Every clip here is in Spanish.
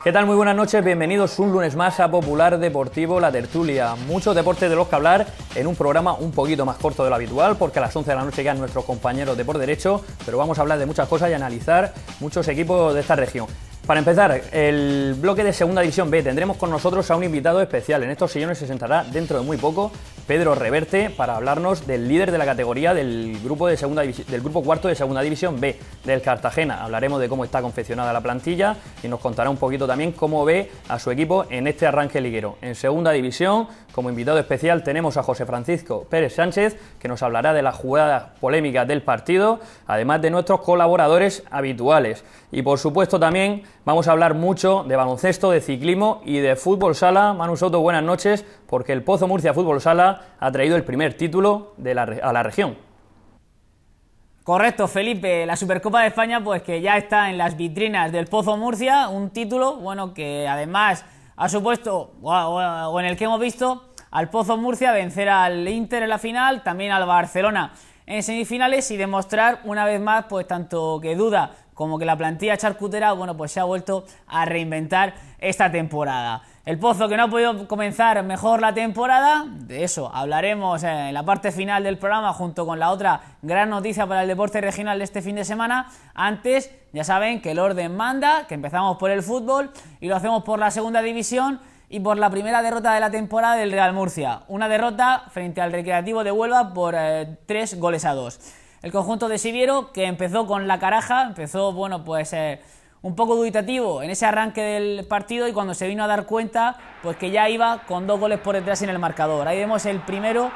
¿Qué tal? Muy buenas noches, bienvenidos un lunes más a Popular Deportivo La Tertulia. Muchos deportes de los que hablar en un programa un poquito más corto de lo habitual, porque a las 11 de la noche llegan nuestros compañeros de Por Derecho, pero vamos a hablar de muchas cosas y analizar muchos equipos de esta región. Para empezar, el bloque de Segunda División B, tendremos con nosotros a un invitado especial. En estos sillones se sentará dentro de muy poco Pedro Reverte para hablarnos del líder de la categoría del grupo cuarto de Segunda División B, del Cartagena. Hablaremos de cómo está confeccionada la plantilla y nos contará un poquito también cómo ve a su equipo en este arranque liguero. En Segunda División, como invitado especial, tenemos a José Francisco Pérez Sánchez, que nos hablará de las jugadas polémicas del partido, además de nuestros colaboradores habituales. Y por supuesto también vamos a hablar mucho de baloncesto, de ciclismo y de fútbol sala. Manu Soto, buenas noches, porque el Pozo Murcia Fútbol Sala ha traído el primer título a la región. Correcto, Felipe, la Supercopa de España pues que ya está en las vitrinas del Pozo Murcia, un título bueno que además ha supuesto, o en el que hemos visto al Pozo Murcia vencer al Inter en la final, también al Barcelona en semifinales y demostrar una vez más pues tanto que duda como que la plantilla charcutera, bueno, pues se ha vuelto a reinventar esta temporada. El Pozo que no ha podido comenzar mejor la temporada, de eso hablaremos en la parte final del programa junto con la otra gran noticia para el deporte regional de este fin de semana. Antes, ya saben que el orden manda, que empezamos por el fútbol y lo hacemos por la Segunda División y por la primera derrota de la temporada del Real Murcia. Una derrota frente al Recreativo de Huelva por 3-2. El conjunto de Siviero, que empezó con la caraja, empezó, bueno, pues un poco dubitativo en ese arranque del partido y cuando se vino a dar cuenta, pues que ya iba con 2 goles por detrás en el marcador. Ahí vemos el primero,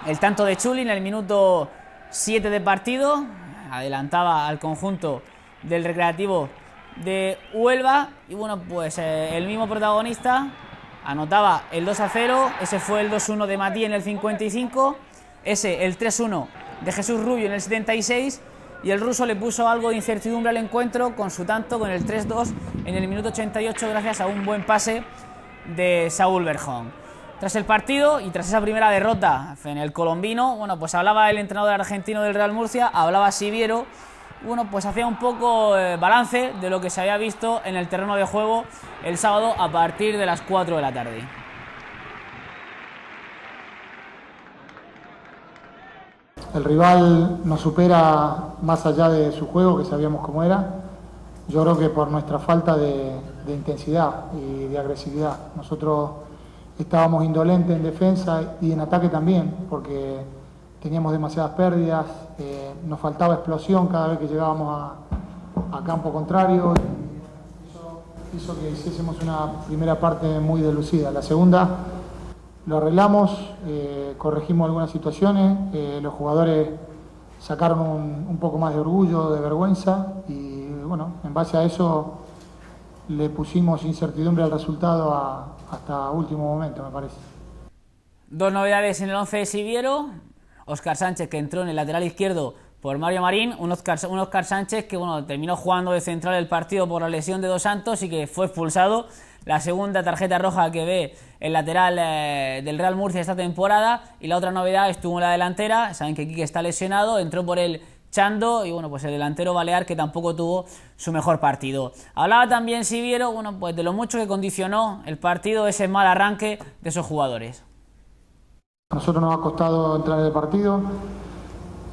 el tanto de Chuli en el minuto 7 de partido, adelantaba al conjunto del Recreativo de Huelva y bueno, pues el mismo protagonista anotaba el 2-0, ese fue el 2-1 de Matí en el 55, ese el 3-1 de Jesús Rubio en el 76 y el ruso le puso algo de incertidumbre al encuentro con su tanto, con el 3-2 en el minuto 88 gracias a un buen pase de Saúl Berjón. Tras el partido y tras esa primera derrota en el colombino, bueno, pues hablaba el entrenador argentino del Real Murcia, hablaba Siviero, bueno, pues hacía un poco balance de lo que se había visto en el terreno de juego el sábado a partir de las 4 de la tarde. El rival nos supera más allá de su juego, que sabíamos cómo era. Yo creo que por nuestra falta de intensidad y de agresividad. Nosotros estábamos indolentes en defensa y en ataque también, porque teníamos demasiadas pérdidas, nos faltaba explosión cada vez que llegábamos a campo contrario. Eso hizo que hiciésemos una primera parte muy deslucida. La segunda lo arreglamos, corregimos algunas situaciones, los jugadores sacaron un poco más de orgullo, de vergüenza y bueno, en base a eso le pusimos incertidumbre al resultado hasta último momento, me parece. 2 novedades en el 11 de Siviero: Óscar Sánchez, que entró en el lateral izquierdo por Mario Marín, un Óscar Sánchez que bueno, terminó jugando de central el partido por la lesión de Dos Santos y que fue expulsado. La segunda tarjeta roja que ve el lateral del Real Murcia esta temporada. Y la otra novedad estuvo en la delantera. Saben que Quique está lesionado, entró por el Chando y bueno, pues el delantero balear que tampoco tuvo su mejor partido. Hablaba también Siviero, bueno, pues de lo mucho que condicionó el partido ese mal arranque de esos jugadores. A nosotros nos ha costado entrar en el partido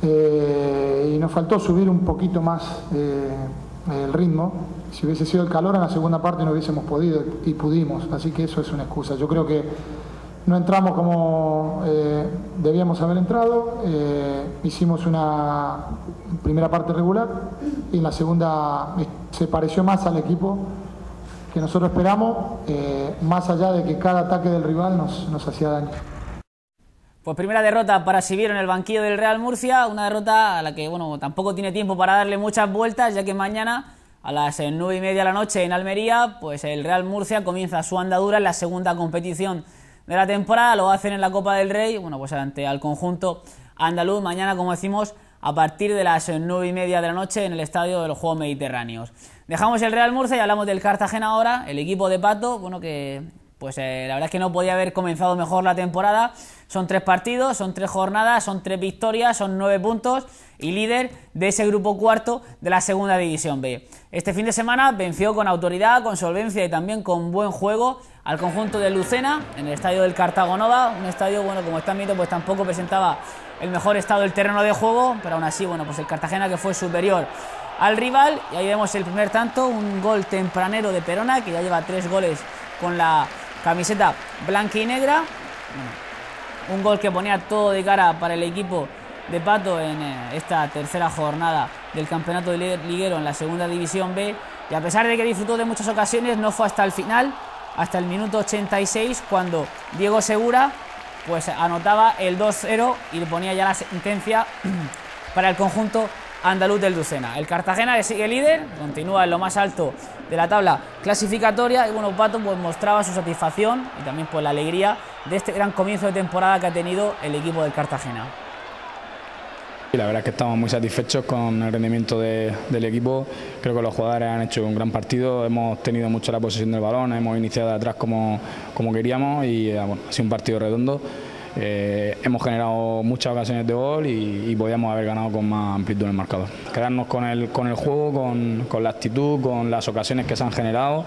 y nos faltó subir un poquito más el ritmo. Si hubiese sido el calor en la segunda parte no hubiésemos podido y pudimos, así que eso es una excusa. Yo creo que no entramos como debíamos haber entrado, hicimos una primera parte regular y en la segunda se pareció más al equipo que nosotros esperamos, más allá de que cada ataque del rival nos hacía daño. Pues primera derrota para Siviero en el banquillo del Real Murcia, una derrota a la que bueno, tampoco tiene tiempo para darle muchas vueltas, ya que mañana a las 9:30 de la noche en Almería, pues el Real Murcia comienza su andadura en la segunda competición de la temporada, lo hacen en la Copa del Rey, bueno, pues ante al conjunto andaluz, mañana, como decimos, a partir de las 9:30 de la noche en el Estadio de los Juegos Mediterráneos. Dejamos el Real Murcia y hablamos del Cartagena ahora, el equipo de Pato, bueno, que pues la verdad es que no podía haber comenzado mejor la temporada. Son 3 partidos, son 3 jornadas, son 3 victorias, son 9 puntos y líder de ese grupo cuarto de la segunda división B. Este fin de semana venció con autoridad, con solvencia y también con buen juego al conjunto de Lucena en el estadio del Cartago Nova, un estadio, bueno, como están viendo, pues tampoco presentaba el mejor estado del terreno de juego, pero aún así, bueno, pues el Cartagena, que fue superior al rival, y ahí vemos el primer tanto, un gol tempranero de Perona, que ya lleva 3 goles con la camiseta blanca y negra. Un gol que ponía todo de cara para el equipo de Pato en esta tercera jornada del campeonato liguero en la segunda división B, y a pesar de que disfrutó de muchas ocasiones, no fue hasta el final, hasta el minuto 86, cuando Diego Segura pues anotaba el 2-0 y le ponía ya la sentencia para el conjunto andaluz del Lucena. El Cartagena, que sigue líder, continúa en lo más alto de la tabla clasificatoria, y bueno, Pato pues mostraba su satisfacción y también pues la alegría de este gran comienzo de temporada que ha tenido el equipo del Cartagena. La verdad es que estamos muy satisfechos con el rendimiento del equipo. Creo que los jugadores han hecho un gran partido, hemos tenido mucho la posesión del balón, hemos iniciado de atrás como queríamos y bueno, ha sido un partido redondo. Hemos generado muchas ocasiones de gol y podíamos haber ganado con más amplitud en el marcador. Quedarnos con el juego, con la actitud, con las ocasiones que se han generado,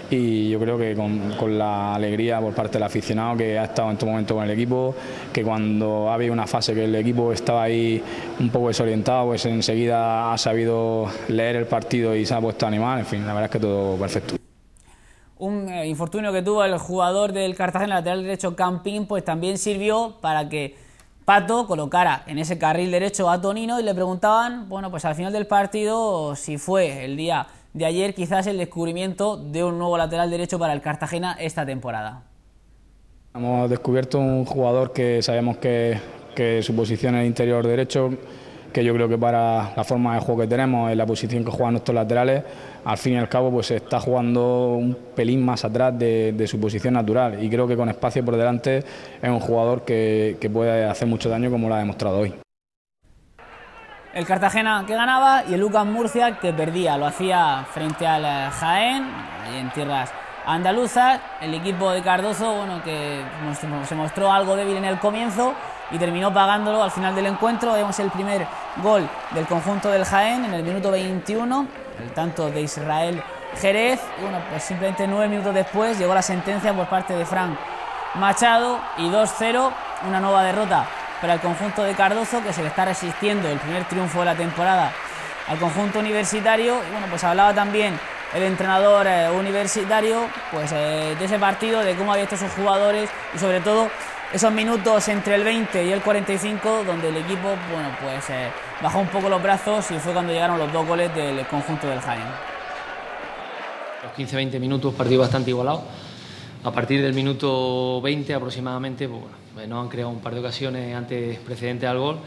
y yo creo que con la alegría por parte del aficionado que ha estado en todo momento con el equipo, que cuando ha habido una fase que el equipo estaba ahí un poco desorientado, pues enseguida ha sabido leer el partido y se ha puesto a animar. En fin, la verdad es que todo perfecto. Un infortunio que tuvo el jugador del Cartagena, lateral derecho Campín, pues también sirvió para que Pato colocara en ese carril derecho a Tonino, y le preguntaban, bueno, pues al final del partido, si fue el día de ayer quizás el descubrimiento de un nuevo lateral derecho para el Cartagena esta temporada. Hemos descubierto un jugador que sabemos que su posición en el interior derecho, que yo creo que para la forma de juego que tenemos, en la posición que juegan nuestros laterales, al fin y al cabo pues está jugando un pelín más atrás de su posición natural, y creo que con espacio por delante es un jugador que puede hacer mucho daño, como lo ha demostrado hoy. El Cartagena que ganaba y el Lucas Murcia que perdía, lo hacía frente al Jaén, ahí en tierras andaluzas. El equipo de Cardozo, bueno, que se mostró algo débil en el comienzo y terminó pagándolo al final del encuentro. Vemos el primer gol del conjunto del Jaén en el minuto 21, el tanto de Israel Jerez. Y bueno, pues simplemente 9 minutos después llegó la sentencia por parte de Fran Machado y 2-0, una nueva derrota para el conjunto de Cardozo, que se le está resistiendo el primer triunfo de la temporada al conjunto universitario. Y bueno, pues hablaba también el entrenador universitario pues de ese partido, de cómo había visto sus jugadores y sobre todo esos minutos entre el 20 y el 45 donde el equipo, bueno, pues bajó un poco los brazos, y fue cuando llegaron los 2 goles del conjunto del Jaén. Los 15-20 minutos, partido bastante igualado. A partir del minuto 20 aproximadamente, pues bueno, nos han creado un par de ocasiones antes precedentes al gol,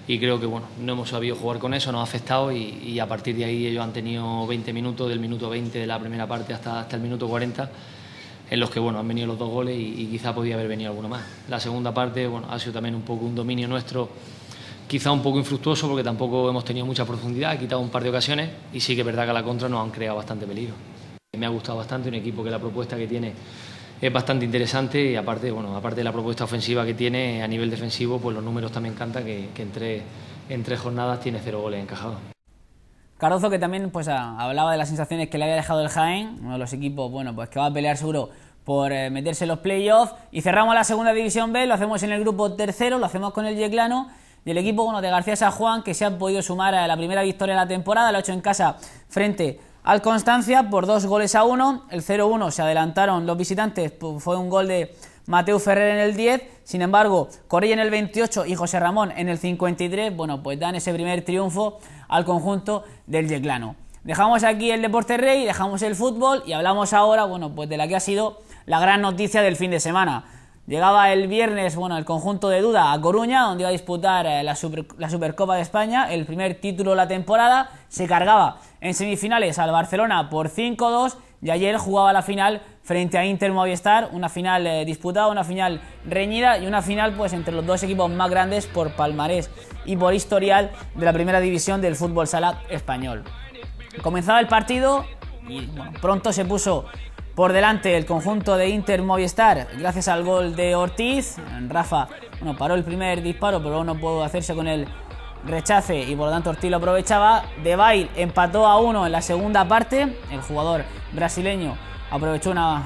y creo que bueno, no hemos sabido jugar con eso, nos ha afectado, y a partir de ahí ellos han tenido 20 minutos, del minuto 20 de la primera parte hasta el minuto 40, en los que bueno, han venido los 2 goles y quizá podía haber venido alguno más. La segunda parte bueno, ha sido también un poco un dominio nuestro, quizá un poco infructuoso, porque tampoco hemos tenido mucha profundidad, ha quitado un par de ocasiones, y sí que es verdad que a la contra nos han creado bastante peligro. Me ha gustado bastante, un equipo que la propuesta que tiene es bastante interesante, y aparte, bueno, aparte de la propuesta ofensiva que tiene a nivel defensivo, pues los números también cantan, que en 3 jornadas tiene 0 goles encajados. Cardozo, que también pues hablaba de las sensaciones que le había dejado el Jaén, uno de los equipos, bueno, pues que va a pelear seguro por meterse en los playoffs. Y cerramos la segunda división B, lo hacemos en el grupo tercero, lo hacemos con el Yeclano y el equipo, bueno, de García San Juan, que se ha podido sumar a la primera victoria de la temporada, lo ha hecho en casa frente al Constancia por 2-1. El 0-1 se adelantaron los visitantes, fue un gol de Mateu Ferrer en el 10, sin embargo Corella en el 28 y José Ramón en el 53, bueno, pues dan ese primer triunfo al conjunto del Yeclano. Dejamos aquí el deporte rey, dejamos el fútbol y hablamos ahora, bueno, pues de la que ha sido la gran noticia del fin de semana. Llegaba el viernes, bueno, el conjunto de Duda a Coruña, donde iba a disputar la Supercopa de España, el primer título de la temporada. Se cargaba en semifinales al Barcelona por 5-2 y ayer jugaba la final frente a Inter Movistar, una final disputada, una final reñida y una final pues entre los 2 equipos más grandes por palmarés y por historial de la primera división del fútbol sala español. Comenzaba el partido y bueno, pronto se puso por delante el conjunto de Inter Movistar gracias al gol de Ortiz. Rafa, bueno, paró el primer disparo, pero luego no pudo hacerse con el rechace y por lo tanto Ortiz lo aprovechaba. De Bail empató a 1 en la segunda parte. El jugador brasileño aprovechó la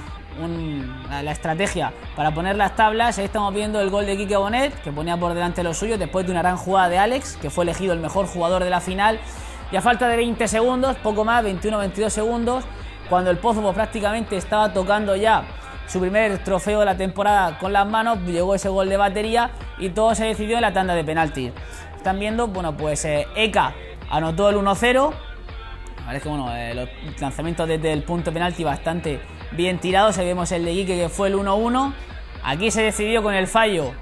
estrategia para poner las tablas. Ahí estamos viendo el gol de Quique Bonet, que ponía por delante lo suyo después de una gran jugada de Alex, que fue elegido el mejor jugador de la final. Y a falta de 20 segundos, poco más, 21-22 segundos, cuando el Pozo pues, prácticamente estaba tocando ya su primer trofeo de la temporada con las manos, llegó ese gol de batería y todo se decidió en la tanda de penaltis. Están viendo, bueno, pues Eka anotó el 1-0. La verdad es que bueno, los lanzamientos desde el punto penalti bastante bien tirados. Ahí vemos el de Quique, que fue el 1-1. Aquí se decidió con el fallo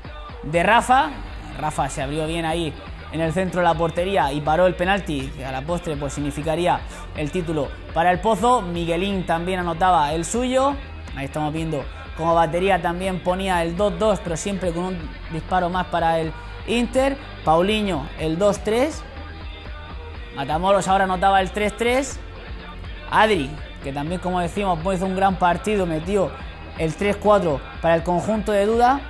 de Rafa. Rafa se abrió bien ahí en el centro de la portería y paró el penalti, que a la postre pues significaría el título para el Pozo. Miguelín también anotaba el suyo. Ahí estamos viendo como batería también ponía el 2-2, pero siempre con un disparo más para el Inter. Paulinho el 2-3. Matamoros ahora anotaba el 3-3. Adri, que también como decimos pues hizo un gran partido, metió el 3-4 para el conjunto de Duda.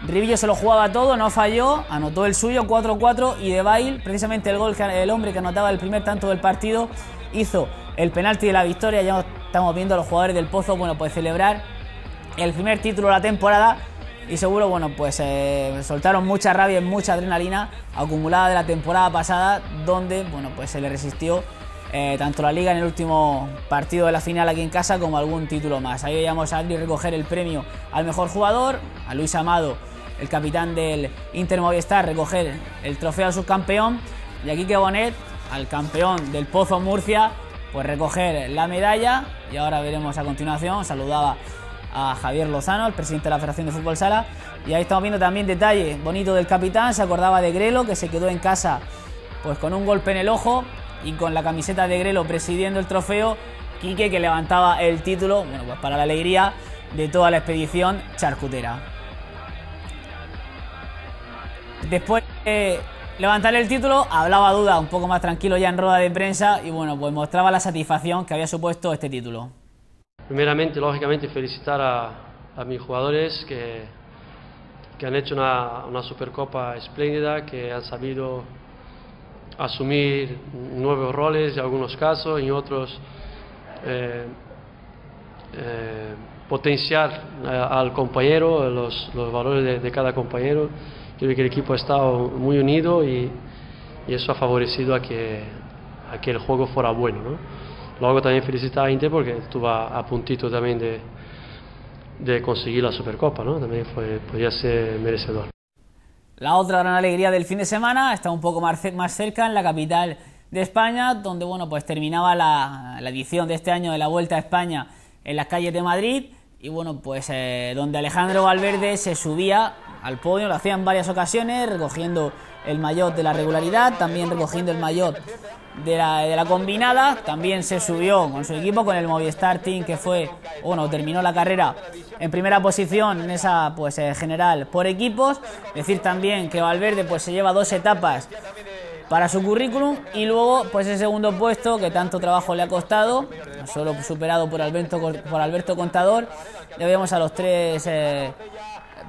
Rivillo se lo jugaba todo, no falló, anotó el suyo 4-4 y De Bail, precisamente el hombre que anotaba el primer tanto del partido, hizo el penalti de la victoria. Ya estamos viendo a los jugadores del Pozo, bueno, pues celebrar el primer título de la temporada y seguro, bueno, pues soltaron mucha rabia y mucha adrenalina acumulada de la temporada pasada, donde, bueno, pues se le resistió tanto la Liga en el último partido de la final aquí en casa como algún título más. Ahí veíamos a Adri recoger el premio al mejor jugador, a Luis Amado, el capitán del Inter Movistar, recoger el trofeo al subcampeón, y aquí que Bonet, al campeón del Pozo Murcia, pues recoger la medalla. Y ahora veremos a continuación, saludaba a Javier Lozano, el presidente de la Federación de Fútbol Sala, y ahí estamos viendo también detalle bonito del capitán. Se acordaba de Grelo, que se quedó en casa pues con un golpe en el ojo y con la camiseta de Grelo presidiendo el trofeo. Quique, que levantaba el título, bueno, pues para la alegría de toda la expedición charcutera. Después de levantar el título, hablaba Duda un poco más tranquilo ya en rueda de prensa y bueno, pues mostraba la satisfacción que había supuesto este título. Primeramente, lógicamente, felicitar a mis jugadores que han hecho una Supercopa espléndida, que han sabido asumir nuevos roles en algunos casos, en otros potenciar al compañero, los valores de cada compañero. Creo que el equipo ha estado muy unido y eso ha favorecido a que el juego fuera bueno, ¿no? Luego también felicitar a Inter porque estuvo a puntito también de conseguir la Supercopa, ¿no? También podía ser merecedor. La otra gran alegría del fin de semana está un poco más cerca, en la capital de España, donde bueno, pues terminaba la edición de este año de la Vuelta a España en las calles de Madrid y bueno, pues donde Alejandro Valverde se subía al podio, lo hacía en varias ocasiones, recogiendo el maillot de la regularidad, también recogiendo el maillot de la combinada. También se subió con su equipo, con el Movistar Team, que fue, bueno, terminó la carrera en primera posición en esa pues general por equipos. Decir también que Valverde pues se lleva 2 etapas para su currículum y luego pues el segundo puesto que tanto trabajo le ha costado, solo superado por Alberto Contador. Ya vemos a los 3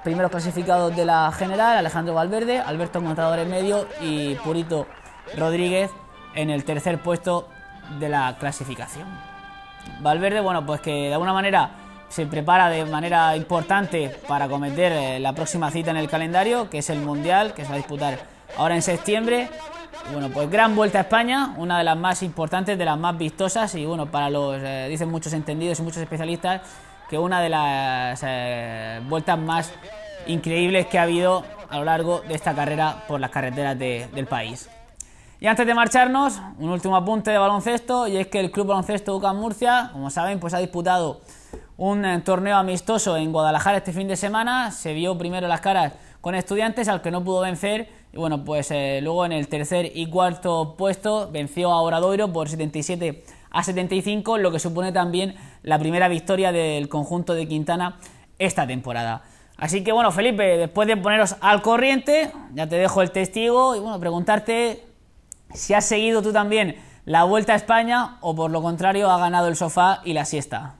primeros clasificados de la general: Alejandro Valverde, Alberto Contador en medio y Purito Rodríguez en el tercer puesto de la clasificación. Valverde, bueno, pues que de alguna manera se prepara de manera importante para acometer la próxima cita en el calendario, que es el Mundial, que se va a disputar ahora en septiembre. Y bueno, pues gran Vuelta a España, una de las más importantes, de las más vistosas, y bueno, para los, dicen muchos entendidos y muchos especialistas, que una de las vueltas más increíbles que ha habido a lo largo de esta carrera por las carreteras del país. Y antes de marcharnos, un último apunte de baloncesto, y es que el Club Baloncesto UCAM Murcia, como saben, pues ha disputado un torneo amistoso en Guadalajara este fin de semana. Se vio primero las caras con Estudiantes, al que no pudo vencer, y bueno, pues luego en el tercer y cuarto puesto venció a Obradoiro por 77-75, lo que supone también la primera victoria del conjunto de Quintana esta temporada. Así que bueno, Felipe, después de poneros al corriente, ya te dejo el testigo y bueno, preguntarte si has seguido tú también la Vuelta a España o por lo contrario ha ganado el sofá y la siesta.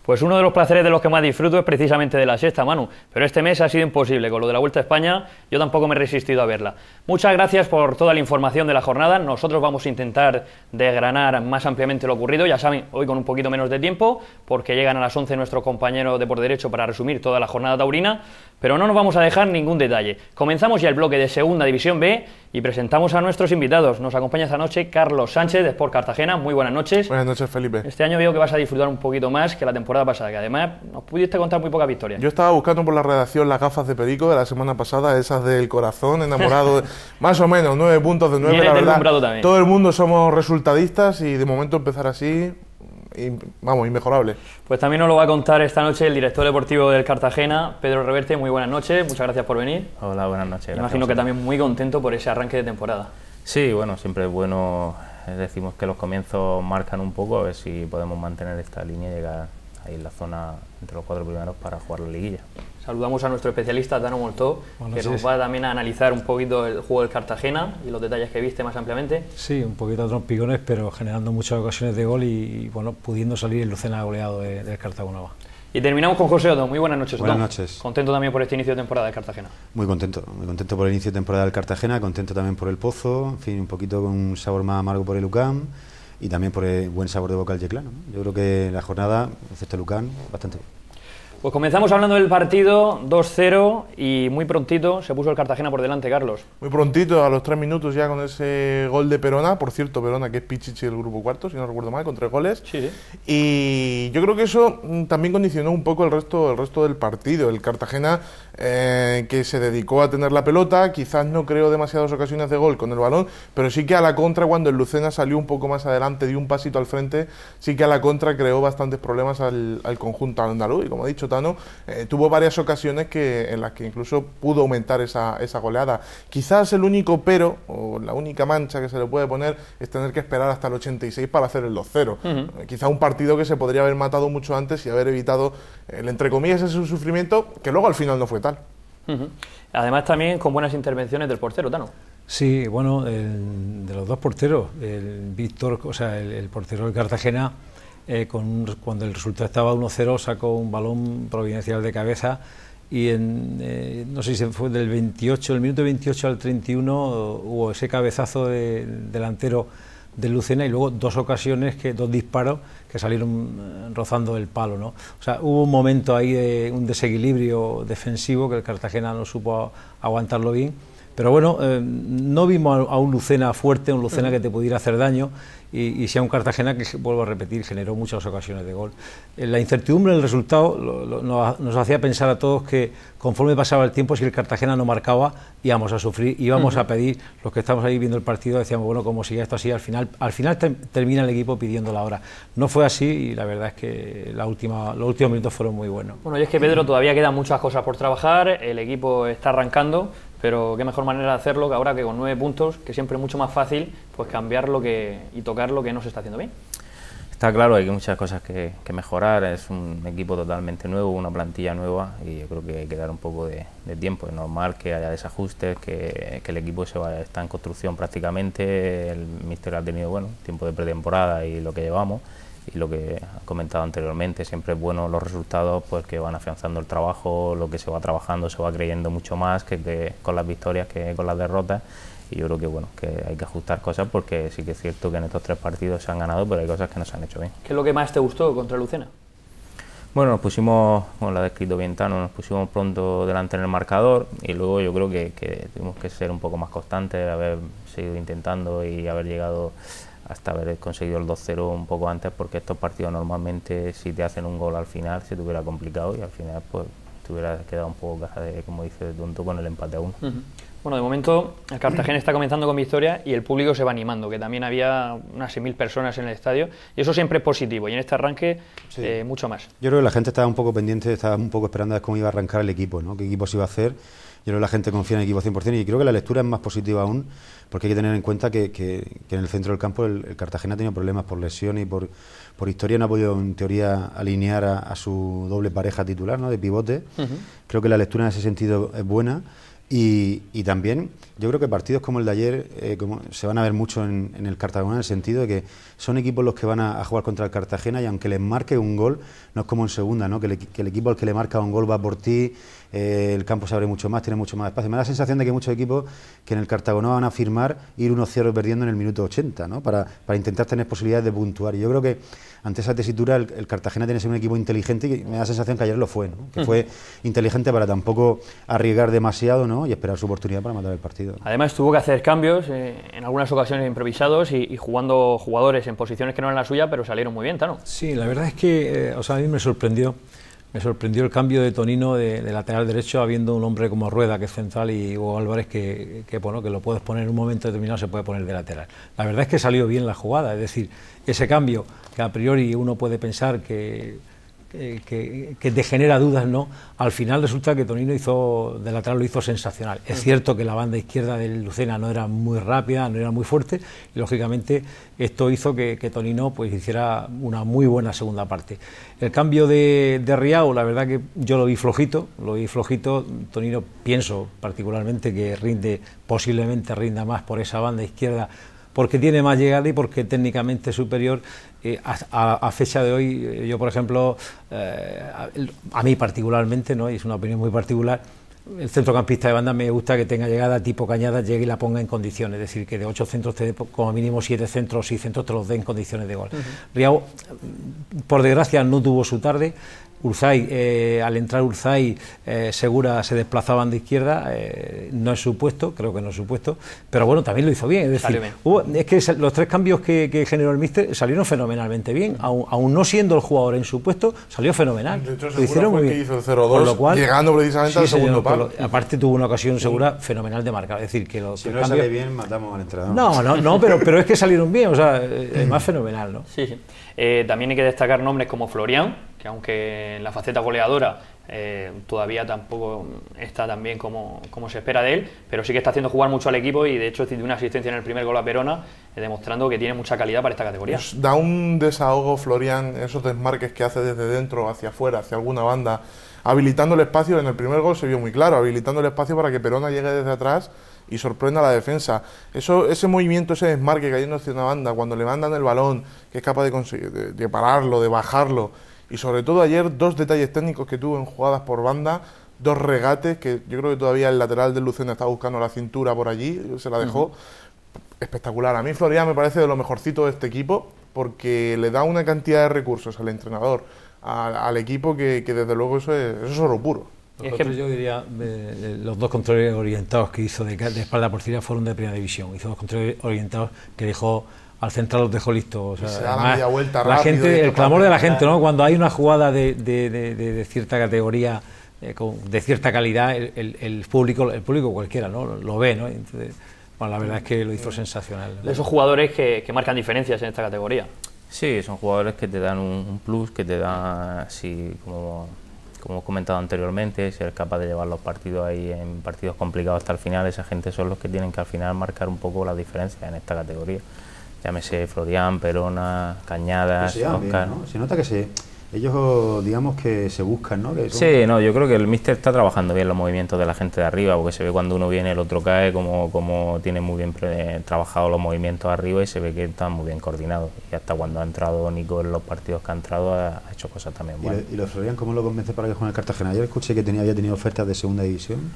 Pues uno de los placeres de los que más disfruto es precisamente de la siesta, Manu, pero este mes ha sido imposible, con lo de la Vuelta a España yo tampoco me he resistido a verla. Muchas gracias por toda la información de la jornada, nosotros vamos a intentar desgranar más ampliamente lo ocurrido, ya saben, hoy con un poquito menos de tiempo, porque llegan a las 11 nuestros compañeros de Por Derecho para resumir toda la jornada taurina, pero no nos vamos a dejar ningún detalle. Comenzamos ya el bloque de Segunda División B y presentamos a nuestros invitados. Nos acompaña esta noche Carlos Sánchez de Sport Cartagena. Muy buenas noches. Buenas noches, Felipe. Este año veo que vas a disfrutar un poquito más que la temporada pasada, que además nos pudiste contar muy pocas victorias. Yo estaba buscando por la redacción las gafas de Perico de la semana pasada, esas del corazón, enamorado, más o menos, 9 puntos de 9, la verdad. También. Todo el mundo somos resultadistas y de momento empezar así, vamos, inmejorable. Pues también nos lo va a contar esta noche el director deportivo del Cartagena, Pedro Reverte. Muy buenas noches, muchas gracias por venir. Hola, buenas noches. Imagino que también muy contento por ese arranque de temporada. Sí, bueno, siempre es bueno, decimos que los comienzos marcan un poco, a ver si podemos mantener esta línea y llegar ahí en la zona entre los 4 primeros para jugar la liguilla. Saludamos a nuestro especialista, Tano Moltó, que nos va también a analizar un poquito el juego del Cartagena y los detalles que viste más ampliamente. Sí, un poquito de trompicones, pero generando muchas ocasiones de gol y bueno, pudiendo salir el Lucena goleado del Cartagena. Y terminamos con José Otón. Muy buenas noches, Otón. Buenas noches. Contento también por este inicio de temporada del Cartagena. Muy contento por el inicio de temporada del Cartagena, contento también por el Pozo, en fin, un poquito con un sabor más amargo por el UCAM y también por el buen sabor de boca al Yeclano. Yo creo que la jornada, excepto el UCAM, bastante bien. Pues comenzamos hablando del partido, 2-0 y muy prontito se puso el Cartagena por delante, Carlos. Muy prontito, a los 3 minutos ya con ese gol de Perona, por cierto, Perona que es Pichichi del grupo cuarto, si no recuerdo mal, con 3 goles. Sí. Y yo creo que eso también condicionó un poco el resto del partido. El Cartagena que se dedicó a tener la pelota, quizás no creó demasiadas ocasiones de gol con el balón, pero sí que a la contra, cuando el Lucena salió un poco más adelante, dio un pasito al frente, sí que a la contra creó bastantes problemas al conjunto andaluz y, como ha dicho Tano, tuvo varias ocasiones en las que incluso pudo aumentar esa goleada. Quizás el único pero, o la única mancha que se le puede poner, es tener que esperar hasta el 86 para hacer el 2-0. Quizá un partido que se podría haber matado mucho antes y haber evitado el, entre comillas, ese sufrimiento, que luego al final no fue tal. Además también con buenas intervenciones del portero, Tano. Sí, bueno, de los dos porteros, el Víctor, o sea, el portero del Cartagena, cuando el resultado estaba 1-0, sacó un balón providencial de cabeza y no sé si fue del minuto 28 al 31 hubo ese cabezazo delantero del Lucena y luego dos disparos que salieron rozando el palo, ¿no? O sea, hubo un momento ahí de un desequilibrio defensivo que el Cartagena no supo aguantarlo bien, pero bueno, no vimos a un Lucena fuerte, un Lucena que te pudiera hacer daño y sea un Cartagena que, vuelvo a repetir, generó muchas ocasiones de gol. La incertidumbre del resultado nos hacía pensar a todos que conforme pasaba el tiempo, si el Cartagena no marcaba, íbamos a sufrir, íbamos a pedir, los que estamos ahí viendo el partido decíamos, bueno, como sigue esto así, al final termina el equipo pidiendo la hora. No fue así y la verdad es que los últimos minutos fueron muy buenos. Bueno, y es que, Pedro, todavía quedan muchas cosas por trabajar, el equipo está arrancando, pero qué mejor manera de hacerlo que ahora que con 9 puntos, que siempre es mucho más fácil pues cambiar y tocar lo que no se está haciendo bien. Está claro, hay muchas cosas que mejorar, es un equipo totalmente nuevo, una plantilla nueva y yo creo que hay que dar un poco de tiempo. Es normal que haya desajustes, que el equipo está en construcción prácticamente, el míster ha tenido tiempo de pretemporada y lo que llevamos y lo que ha comentado anteriormente, siempre es bueno los resultados pues que van afianzando el trabajo, lo que se va trabajando se va creyendo mucho más que con las victorias que con las derrotas. Y yo creo que hay que ajustar cosas porque sí que es cierto que en estos 3 partidos se han ganado, pero hay cosas que no se han hecho bien. ¿Qué es lo que más te gustó contra Lucena? Bueno, nos pusimos, lo ha descrito bien Tano, nos pusimos pronto delante en el marcador y luego yo creo que tuvimos que ser un poco más constantes, haber seguido intentando y haber llegado hasta haber conseguido el 2-0 un poco antes, porque estos partidos normalmente si te hacen un gol al final se te hubiera complicado y al final pues te hubiera quedado un poco caja de, como dice, tonto con el empate a 1. Bueno, de momento el Cartagena está comenzando con victoria y el público se va animando, que también había unas 6.000 personas en el estadio y eso siempre es positivo y en este arranque mucho más. Yo creo que la gente estaba un poco pendiente, estaba un poco esperando a ver cómo iba a arrancar el equipo, ¿no? Qué equipo se iba a hacer. Yo creo que la gente confía en el equipo 100% y creo que la lectura es más positiva aún, porque hay que tener en cuenta que en el centro del campo el Cartagena ha tenido problemas por lesión y por historia, no ha podido en teoría alinear a su doble pareja titular, ¿no?, de pivote. Creo que la lectura en ese sentido es buena. Y también yo creo que partidos como el de ayer se van a ver mucho en el Cartagena, en el sentido de que son equipos los que van a jugar contra el Cartagena, y aunque les marque un gol, no es como en segunda, ¿no? que el equipo al que le marca un gol va por ti, el campo se abre mucho más, tiene mucho más espacio. Me da la sensación de que hay muchos equipos que en el Cartagena van a firmar ir 1-0 perdiendo en el minuto 80, ¿no? para intentar tener posibilidades de puntuar. Y yo creo que ante esa tesitura el Cartagena tiene que ser un equipo inteligente, y me da la sensación que ayer lo fue, ¿no? Que fue inteligente para tampoco arriesgar demasiado, ¿no? Y esperar su oportunidad para matar el partido. Además tuvo que hacer cambios, en algunas ocasiones improvisados y jugando jugadores en posiciones que no eran la suya, pero salieron muy bien, Tano. Sí, la verdad es que a mí me sorprendió el cambio de Tonino de lateral derecho, habiendo un hombre como Rueda, que es central, y Hugo Álvarez, que lo puedes poner en un momento determinado, se puede poner de lateral. La verdad es que salió bien la jugada, es decir, ese cambio que a priori uno puede pensar que te genera dudas, ¿no? Al final resulta que Tonino de lateral lo hizo sensacional. Es cierto que la banda izquierda del Lucena no era muy rápida, no era muy fuerte, y lógicamente esto hizo que Tonino pues hiciera una muy buena segunda parte. El cambio de Riao, la verdad que yo lo vi flojito. Tonino, pienso particularmente que posiblemente rinda más por esa banda izquierda, porque tiene más llegada y porque técnicamente es superior. A fecha de hoy, yo por ejemplo, a mí particularmente, ¿no? Y es una opinión muy particular, el centrocampista de banda me gusta que tenga llegada tipo Cañadas, llegue y la ponga en condiciones, es decir, que de 8 centros te dé como mínimo 7 centros, 6 centros te los dé en condiciones de gol. Riao, por desgracia, no tuvo su tarde. Urzay, al entrar Urzay, Segura se desplazaban de izquierda, no es su puesto, creo que no es su puesto, pero bueno, también lo hizo bien, es decir, es que los 3 cambios que generó el míster salieron fenomenalmente bien, aún no siendo el jugador en su puesto, salió fenomenal. De hecho, lo hicieron muy bien. Hizo el 0-2, llegando precisamente al segundo palo. Aparte tuvo una ocasión Segura fenomenal de marcar, es decir, que los si no cambios sale bien, matamos al entrenador. No, pero es que salieron bien, o sea, es más fenomenal, ¿no? Sí. También hay que destacar nombres como Florian, que aunque en la faceta goleadora todavía tampoco está tan bien como se espera de él, pero sí que está haciendo jugar mucho al equipo, y de hecho tiene una asistencia en el primer gol a Verona, demostrando que tiene mucha calidad para esta categoría. Pues da un desahogo Florian, esos desmarques que hace desde dentro hacia afuera, hacia alguna banda, habilitando el espacio. En el primer gol se vio muy claro, habilitando el espacio para que Verona llegue desde atrás y sorprenda a la defensa. Ese movimiento, ese desmarque cayendo hacia una banda, cuando le mandan el balón, que es capaz de conseguir, de pararlo, de bajarlo. Y sobre todo ayer 2 detalles técnicos que tuvo en jugadas por banda, 2 regates, que yo creo que todavía el lateral del Lucena está buscando la cintura por allí, se la dejó. Espectacular. A mí Florian me parece de lo mejorcito de este equipo, porque le da una cantidad de recursos al entrenador, al equipo, que desde luego eso es oro puro. Yo diría, los 2 controles orientados que hizo de espalda a portería fueron de primera división. Hizo 2 controles orientados que dejó al central, los dejó listos. O sea, se da la media vuelta la rápido, gente, el clamor de la gente, ¿no? Cuando hay una jugada de cierta categoría, de cierta calidad, el público cualquiera, ¿no? Lo ve, ¿no? Entonces, bueno, la verdad es que lo hizo sensacional, ¿no? Esos jugadores que marcan diferencias en esta categoría. Sí, son jugadores que te dan un plus, que te dan, así como hemos comentado anteriormente, ser capaz de llevar los partidos ahí en partidos complicados hasta el final. Esa gente son los que tienen que al final marcar un poco la diferencia en esta categoría. Llámese Florian, Verona, Cañadas, Oscar. ¿No? Se nota que ellos, digamos, que se buscan, ¿no? Sí, yo creo que el míster está trabajando bien los movimientos de la gente de arriba, porque se ve cuando uno viene, el otro cae, como tiene muy bien trabajado los movimientos arriba, y se ve que están muy bien coordinados. Y hasta cuando ha entrado Nico en los partidos que ha entrado, ha hecho cosas también buenas. ¿Y los Florian cómo lo convence para que juegue en el Cartagena? Ayer escuché que había tenido ofertas de segunda división.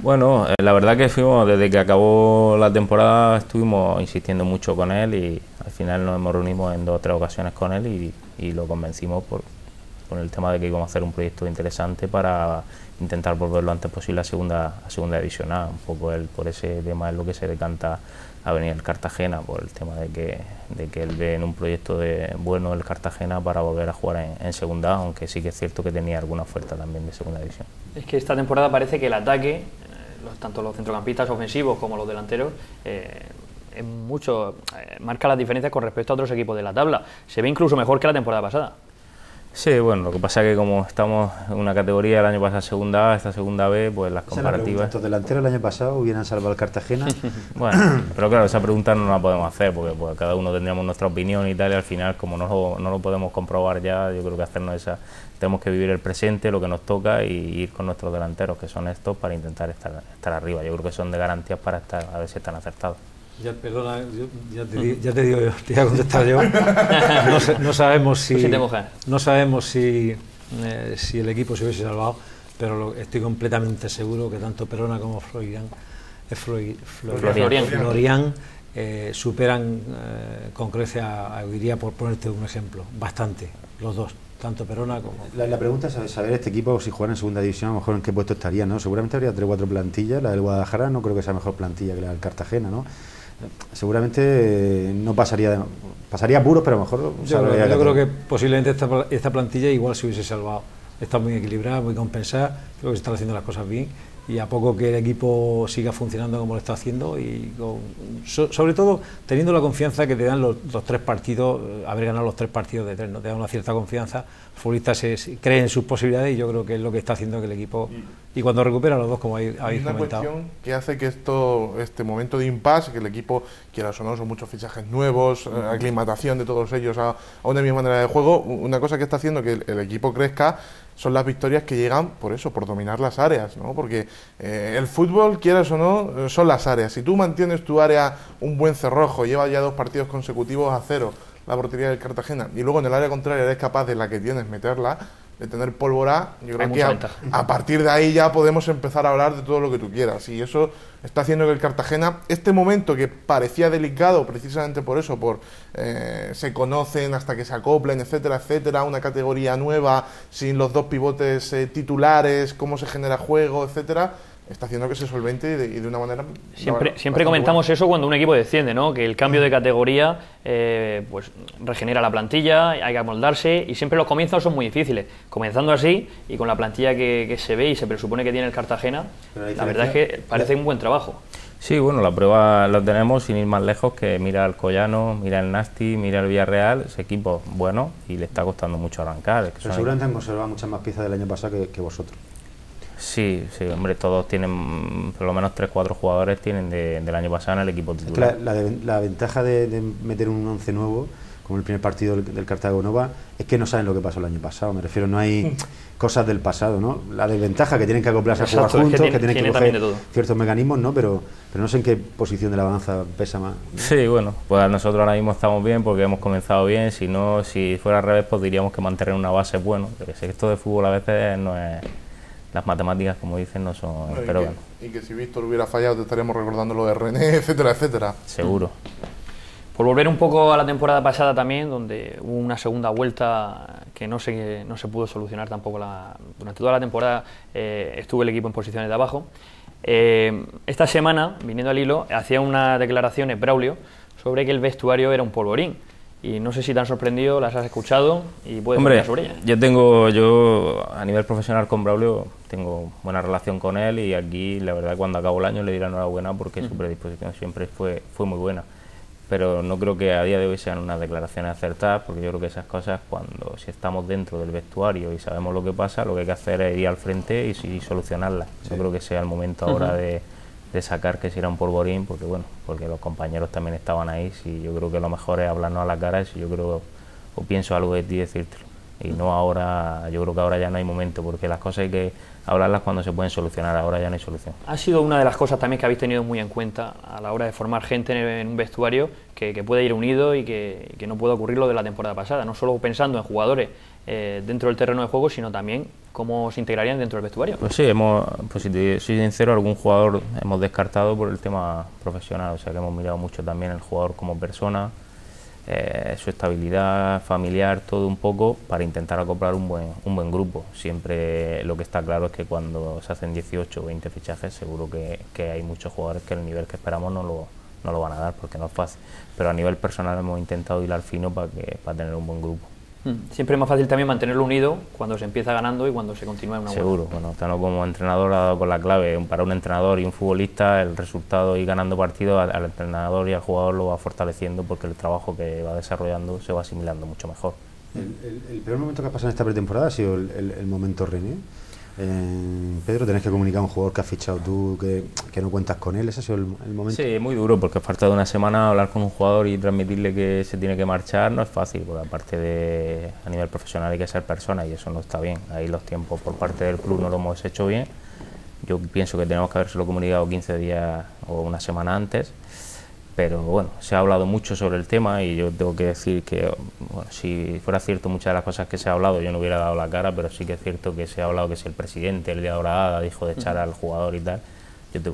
Bueno, la verdad que desde que acabó la temporada estuvimos insistiendo mucho con él, y al final nos hemos reunido en 2 o 3 ocasiones con él y lo convencimos por el tema de que íbamos a hacer un proyecto interesante para intentar volver lo antes posible a segunda división A. Un poco él, por ese tema, es lo que se decanta a venir el Cartagena, por el tema de que él ve en un proyecto bueno el Cartagena para volver a jugar en segunda A, aunque sí que es cierto que tenía alguna oferta también de segunda división. Es que esta temporada parece que el ataque, tanto los centrocampistas ofensivos como los delanteros, marca las diferencias con respecto a otros equipos de la tabla. Se ve incluso mejor que la temporada pasada. Sí, bueno, lo que pasa es que como estamos en una categoría, el año pasado segunda A, esta segunda B, pues las comparativas... ¿Estos delanteros el año pasado hubieran salvado al Cartagena? Bueno, pero claro, esa pregunta no la podemos hacer porque pues, cada uno tendríamos nuestra opinión y tal, y al final como no lo podemos comprobar ya, yo creo que hacernos esa... Tenemos que vivir el presente, lo que nos toca y ir con nuestros delanteros, que son estos, para intentar estar arriba. Yo creo que son de garantías para estar, a ver si están acertados. Ya, perdona, ya te digo yo, te voy a contestar yo. No sabemos si el equipo se hubiese salvado, pero estoy completamente seguro que tanto Perona como Florian superan con creces a Uiría, por ponerte un ejemplo, bastante, los dos. Tanto Perona como... La pregunta es saber este equipo, si juega en segunda división, a lo mejor en qué puesto estaría, ¿no? Seguramente habría 3 o 4 plantillas. La del Guadalajara no creo que sea mejor plantilla que la del Cartagena, ¿no? Seguramente no pasaría apuros, pero a lo mejor... Yo creo que posiblemente esta plantilla igual se hubiese salvado. Está muy equilibrada, muy compensada, creo que se están haciendo las cosas bien, y a poco que el equipo siga funcionando como lo está haciendo, y sobre todo teniendo la confianza que te dan los 3 partidos, haber ganado los 3 partidos de 3, ¿no? Te da una cierta confianza, los futbolistas creen en sus posibilidades, y yo creo que es lo que está haciendo que el equipo, y cuando recupera los dos, como habéis comentado. Una cuestión que hace que este momento de impasse, que el equipo, quiera o no, son muchos fichajes nuevos, aclimatación de todos ellos a una misma manera de juego, una cosa que está haciendo que el equipo crezca son las victorias que llegan por eso, por dominar las áreas, ¿no? Porque el fútbol, quieras o no, son las áreas. Si tú mantienes tu área un buen cerrojo, llevas ya 2 partidos consecutivos a 0 la portería del Cartagena, y luego en el área contraria eres capaz de la que tienes meterla, de tener pólvora, yo creo que a partir de ahí ya podemos empezar a hablar de todo lo que tú quieras, y eso está haciendo que el Cartagena, este momento que parecía delicado precisamente por eso, se conocen hasta que se acoplen, etcétera, etcétera, una categoría nueva, sin los 2 pivotes titulares, cómo se genera juego, etcétera, está haciendo que se solvente y de una manera... Siempre comentamos buena. Eso cuando un equipo desciende, ¿no? Que el cambio de categoría pues regenera la plantilla, hay que amoldarse, y siempre los comienzos son muy difíciles. Comenzando así y con la plantilla que se ve y se presupone que tiene el Cartagena, la verdad es que parece un buen trabajo. Sí, bueno, la prueba la tenemos sin ir más lejos, que mira el Collano, mira el Nasti, mira el Villarreal, ese equipo es bueno y le está costando mucho arrancar. Pero seguramente han conservado muchas más piezas del año pasado que vosotros. Sí, hombre, todos tienen, por lo menos 3 o 4 jugadores tienen del año pasado en el equipo titular. La ventaja de meter un 11 nuevo, como el primer partido del Cartago Nova, es que no saben lo que pasó el año pasado, me refiero, no hay cosas del pasado, ¿no? La desventaja que tienen que acoplarse a jugar juntos, que tienen que coger ciertos mecanismos, ¿no? Pero no sé en qué posición de la balanza pesa más, ¿no? Sí, bueno, pues nosotros ahora mismo estamos bien porque hemos comenzado bien, si fuera al revés, pues diríamos que mantener una base es bueno, porque sé que esto de fútbol a veces no es... Las matemáticas, como dicen, no son... Bueno, pero y que si Víctor hubiera fallado te estaríamos recordando lo de René, etcétera, etcétera. Seguro. Por volver un poco a la temporada pasada también, donde hubo una segunda vuelta que no se pudo solucionar tampoco. Durante toda la temporada estuvo el equipo en posiciones de abajo. Esta semana, viniendo al hilo, hacía unas declaraciones Braulio sobre que el vestuario era un polvorín. Y no sé si te han sorprendido, las has escuchado y puedes hablar sobre ellas. Yo a nivel profesional con Braulio tengo buena relación con él, y aquí la verdad cuando acabo el año le diré enhorabuena porque su predisposición siempre fue muy buena. Pero no creo que a día de hoy sean unas declaraciones acertadas, porque yo creo que esas cosas, si estamos dentro del vestuario y sabemos lo que pasa, lo que hay que hacer es ir al frente y solucionarlas. Sí. Yo creo que sea el momento ahora de sacar que si era un polvorín, porque los compañeros también estaban ahí. Si yo creo que lo mejor es hablarnos a la cara, si yo creo o pienso algo de ti, decírtelo. Y no ahora, yo creo que ahora ya no hay momento, porque las cosas hay que hablarlas cuando se pueden solucionar, ahora ya no hay solución. Ha sido una de las cosas también que habéis tenido muy en cuenta a la hora de formar gente en un vestuario que pueda ir unido y que no pueda ocurrir lo de la temporada pasada, no solo pensando en jugadores dentro del terreno de juego, sino también cómo se integrarían dentro del vestuario. Pues sí, si te soy sincero, algún jugador hemos descartado por el tema profesional, o sea que hemos mirado mucho también el jugador como persona, su estabilidad familiar, todo un poco, para intentar acoplar un buen grupo. Siempre lo que está claro es que cuando se hacen 18 o 20 fichajes, seguro que hay muchos jugadores que el nivel que esperamos no lo van a dar, porque no es fácil. Pero a nivel personal hemos intentado hilar fino para tener un buen grupo. Siempre es más fácil también mantenerlo unido cuando se empieza ganando y cuando se continúa en una buena. Seguro, bueno, Tano como entrenador ha dado con la clave. Para un entrenador y un futbolista, el resultado y ganando partidos al entrenador y al jugador lo va fortaleciendo, porque el trabajo que va desarrollando se va asimilando mucho mejor. El peor momento que ha pasado en esta pretemporada ha sido el momento René. Pedro, tenés que comunicar a un jugador que has fichado tú, que no cuentas con él. ¿Ese ha sido el momento? Sí, muy duro, porque falta de una semana hablar con un jugador y transmitirle que se tiene que marchar no es fácil, porque aparte de a nivel profesional hay que ser persona y eso no está bien. Ahí los tiempos por parte del club no lo hemos hecho bien. Yo pienso que tenemos que habérselo comunicado 15 días o una semana antes. Pero bueno, se ha hablado mucho sobre el tema y yo tengo que decir que, bueno, si fuera cierto muchas de las cosas que se ha hablado, yo no hubiera dado la cara, pero sí que es cierto que se ha hablado que si el presidente el día de Horadada dijo de echar al jugador y tal,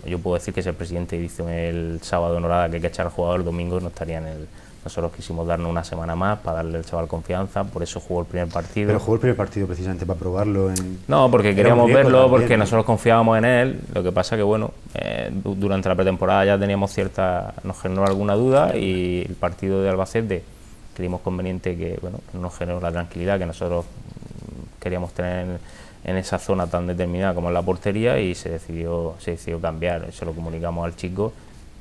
yo puedo decir que si el presidente dice el sábado en Horadada que hay que echar al jugador, el domingo no estaría en el... Nosotros quisimos darnos una semana más para darle al chaval confianza, por eso jugó el primer partido. Pero jugó el primer partido precisamente para probarlo en... No, porque queríamos verlo, porque nosotros confiábamos en él. Lo que pasa que, bueno, durante la pretemporada ya teníamos nos generó alguna duda y el partido de Albacete creímos conveniente que, bueno, nos generó la tranquilidad que nosotros queríamos tener en esa zona tan determinada como es la portería y se decidió cambiar. Se lo comunicamos al chico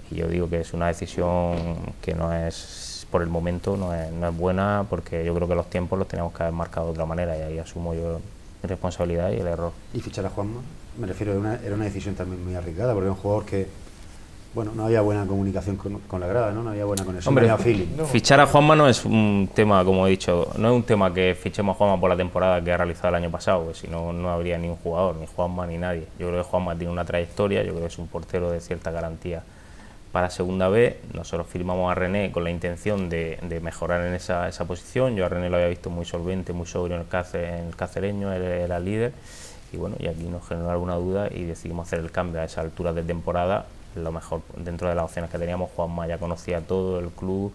y yo digo que es una decisión que no es... por el momento no es buena, porque yo creo que los tiempos los teníamos que haber marcado de otra manera y ahí asumo yo mi responsabilidad y el error. ¿Y fichar a Juanma? Me refiero, era una decisión también muy arriesgada, porque era un jugador que, bueno, no había buena comunicación con la grada, ¿no? No había buena conexión, hombre, no había feeling. Fichar a Juanma no es un tema, como he dicho, no es un tema que fichemos a Juanma por la temporada que ha realizado el año pasado, pues si no, no habría ni un jugador, ni Juanma ni nadie. Yo creo que Juanma tiene una trayectoria, yo creo que es un portero de cierta garantía para segunda B. Nosotros firmamos a René con la intención de mejorar en esa posición. Yo a René lo había visto muy solvente, muy sobrio en el cacereño, él era el líder y bueno, y aquí nos generó alguna duda y decidimos hacer el cambio a esa altura de temporada. Lo mejor dentro de las opciones que teníamos, Juanma ya conocía todo el club,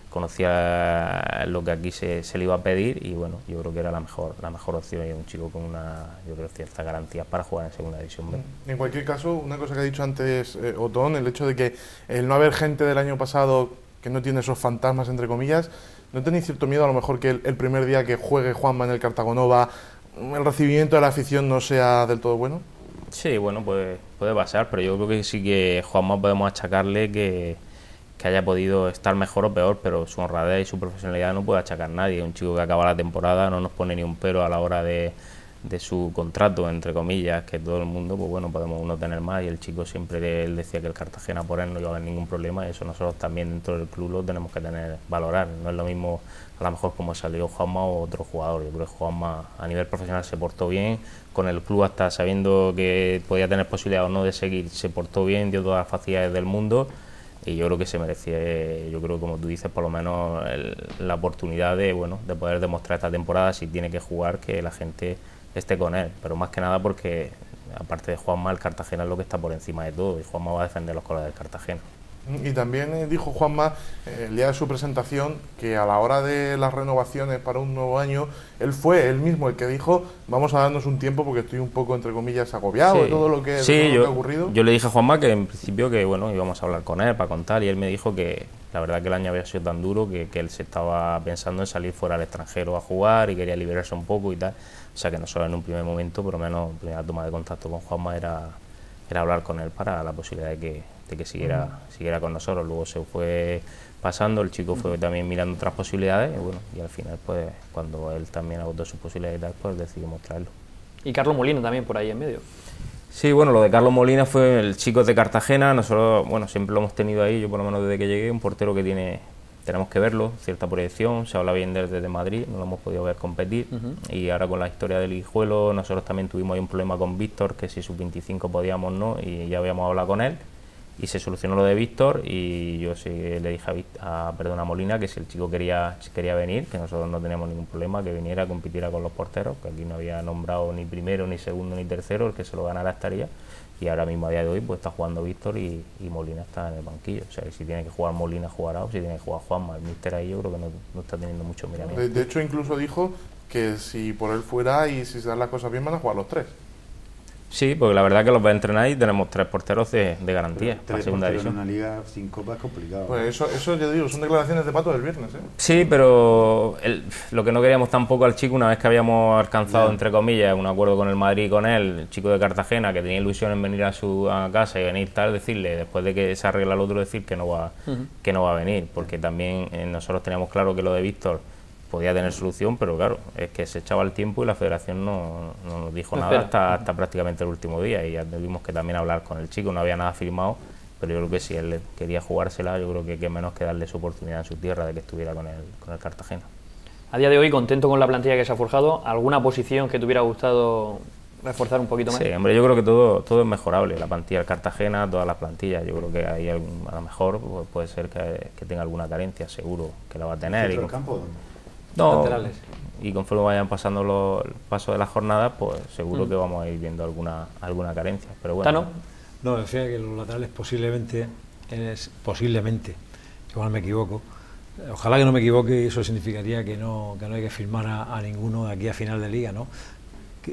conocía lo que aquí se le iba a pedir y bueno, yo creo que era la mejor opción y un chico con yo creo ciertas garantías para jugar en segunda división B. En cualquier caso, una cosa que ha dicho antes Otón, el hecho de que el no haber gente del año pasado que no tiene esos fantasmas entre comillas, ¿no tenéis cierto miedo a lo mejor que el primer día que juegue Juanma en el Cartagonova el recibimiento de la afición no sea del todo bueno? Sí, bueno, puede pasar, pero yo creo que sí que Juanma podemos achacarle que haya podido estar mejor o peor, pero su honradez y su profesionalidad no puede achacar nadie. Un chico que acaba la temporada no nos pone ni un pero a la hora de su contrato, entre comillas, que todo el mundo, pues bueno, podemos uno tener más y el chico siempre él decía que el Cartagena por él no iba a haber ningún problema y eso nosotros también dentro del club lo tenemos que valorar. No es lo mismo a lo mejor como salió Juanma o otro jugador. Yo creo que Juanma a nivel profesional se portó bien, con el club hasta sabiendo que podía tener posibilidad o no de seguir, se portó bien, dio todas las facilidades del mundo. Y yo creo que se merecía, yo creo como tú dices, por lo menos la oportunidad de poder demostrar esta temporada, si tiene que jugar, que la gente esté con él. Pero más que nada porque, aparte de Juanma, el Cartagena es lo que está por encima de todo y Juanma va a defender los colores del Cartagena. Y también dijo Juanma el día de su presentación que a la hora de las renovaciones para un nuevo año, él fue él mismo el que dijo vamos a darnos un tiempo porque estoy un poco, entre comillas, agobiado de todo lo que ha ocurrido. Yo le dije a Juanma que en principio que bueno, íbamos a hablar con él para contar y él me dijo que la verdad que el año había sido tan duro que él se estaba pensando en salir fuera al extranjero a jugar y quería liberarse un poco y tal. O sea que nosotros en un primer momento, por lo menos la primera toma de contacto con Juanma era hablar con él para la posibilidad de que siguiera con nosotros. Luego se fue pasando, el chico fue también mirando otras posibilidades y bueno, y al final pues cuando él también agotó sus posibilidades y tal, pues decidimos traerlo. Y Carlos Molina también por ahí en medio. Sí, bueno, lo de Carlos Molina fue el chico de Cartagena. Nosotros, bueno, siempre lo hemos tenido ahí, yo por lo menos desde que llegué, un portero que tenemos que verlo, cierta proyección, se habla bien desde Madrid, no lo hemos podido ver competir y ahora con la historia del Guijuelo nosotros también tuvimos ahí un problema con Víctor, que si sub-25 podíamos no, y ya habíamos hablado con él y se solucionó lo de Víctor y yo sí le dije a Molina que si el chico quería venir, que nosotros no teníamos ningún problema, que viniera, compitiera con los porteros, que aquí no había nombrado ni primero, ni segundo, ni tercero, el que se lo ganara estaría. Y ahora mismo a día de hoy pues está jugando Víctor y Molina está en el banquillo. O sea, si tiene que jugar Molina jugará, o si tiene que jugar Juanma. El míster ahí yo creo que no está teniendo mucho miramiento. De hecho incluso dijo que si por él fuera y si se dan las cosas bien van a jugar los tres. Sí, porque la verdad que los va a entrenar y tenemos 3 porteros de garantía para segunda división. En una liga sin copa es complicado. Pues eso ya digo, son declaraciones de Pato del viernes, ¿eh? Sí, pero lo que no queríamos tampoco al chico, una vez que habíamos alcanzado, entre comillas, un acuerdo con el Madrid y con él, el chico de Cartagena, que tenía ilusión en venir a casa y venir tal, decirle, después de que se arregla el otro, decir que no va a venir, porque también nosotros teníamos claro que lo de Víctor podía tener solución, pero claro, es que se echaba el tiempo y la federación no nos dijo nada hasta prácticamente el último día, y ya tuvimos que también hablar con el chico, no había nada firmado, pero yo creo que si él quería jugársela, yo creo que menos que darle su oportunidad en su tierra de que estuviera con el Cartagena. A día de hoy, contento con la plantilla que se ha forjado, ¿alguna posición que te hubiera gustado reforzar un poquito más? Sí, hombre, yo creo que todo es mejorable, la plantilla del Cartagena, todas las plantillas, yo creo que ahí a lo mejor pues, puede ser que tenga alguna carencia, seguro que la va a tener. ¿El campo? No, laterales. Y conforme vayan pasando los pasos de la jornada, pues seguro que vamos a ir viendo alguna carencia, pero bueno. ¿Tano? No, decía que los laterales posiblemente, igual me equivoco, ojalá que no me equivoque, y eso significaría que no hay que firmar a ninguno de aquí a final de liga, ¿no?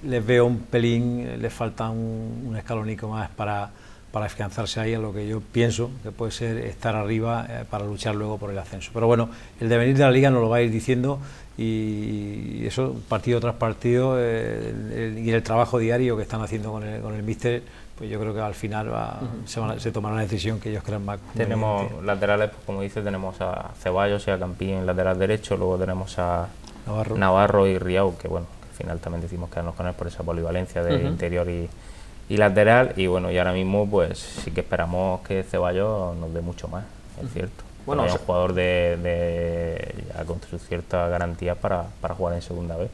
Les veo un pelín, les falta un escalonico más para afianzarse ahí a lo que yo pienso que puede ser estar arriba para luchar luego por el ascenso. Pero bueno, el devenir de la liga nos lo va a ir diciendo, y eso partido tras partido, y el trabajo diario que están haciendo con el míster, pues yo creo que al final se tomará una decisión que ellos crean más conveniente. Tenemos laterales, pues como dice, tenemos a Ceballos y a Campín en lateral derecho, luego tenemos a Navarro y Riau, que bueno, al final también decimos quedarnos con él por esa polivalencia de interior y lateral, y bueno, y ahora mismo pues sí que esperamos que Ceballos nos dé mucho más, es cierto. Bueno, es un jugador ya con cierta garantía para jugar en segunda vez,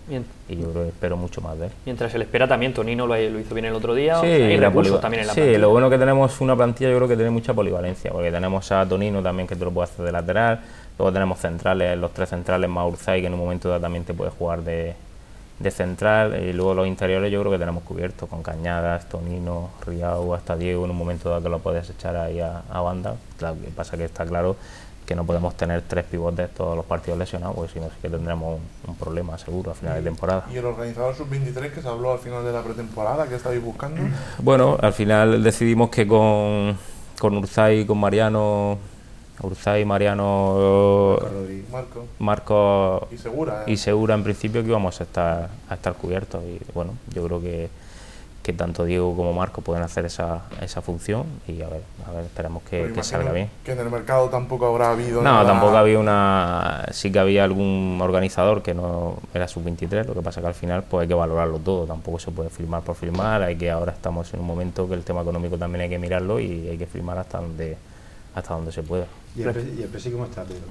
y yo creo que espero mucho más de él. Mientras se le espera también, Tonino lo hizo bien el otro día, sí, hay recursos también en la plantilla. Sí, lo bueno que tenemos una plantilla, yo creo que tiene mucha polivalencia, porque tenemos a Tonino también, que te lo puede hacer de lateral, luego tenemos centrales, los tres centrales más Urzay, que en un momento dado también te puede jugar de central, y luego los interiores yo creo que tenemos cubiertos con Cañadas, Tonino, Riau, hasta Diego, en un momento dado que lo puedes echar ahí a banda. Claro, que pasa que está claro que no podemos tener 3 pivotes todos los partidos lesionados, porque si no sí que tendremos un problema seguro a final de temporada. ¿Y el organizador sub-23 que se habló al final de la pretemporada, qué estáis buscando? Bueno, al final decidimos que con Urzay y con Mariano, Marco y Segura en principio, que íbamos a estar cubiertos, y bueno, yo creo que tanto Diego como Marco pueden hacer esa función, y a ver, esperamos que salga bien. Que en el mercado tampoco habrá habido nada. Tampoco había sí que había algún organizador que no era sub-23, lo que pasa que al final pues hay que valorarlo todo, tampoco se puede firmar por firmar, ahora estamos en un momento que el tema económico también hay que mirarlo, y hay que firmar hasta donde se pueda. ¿Y el Presi cómo está, Pedro?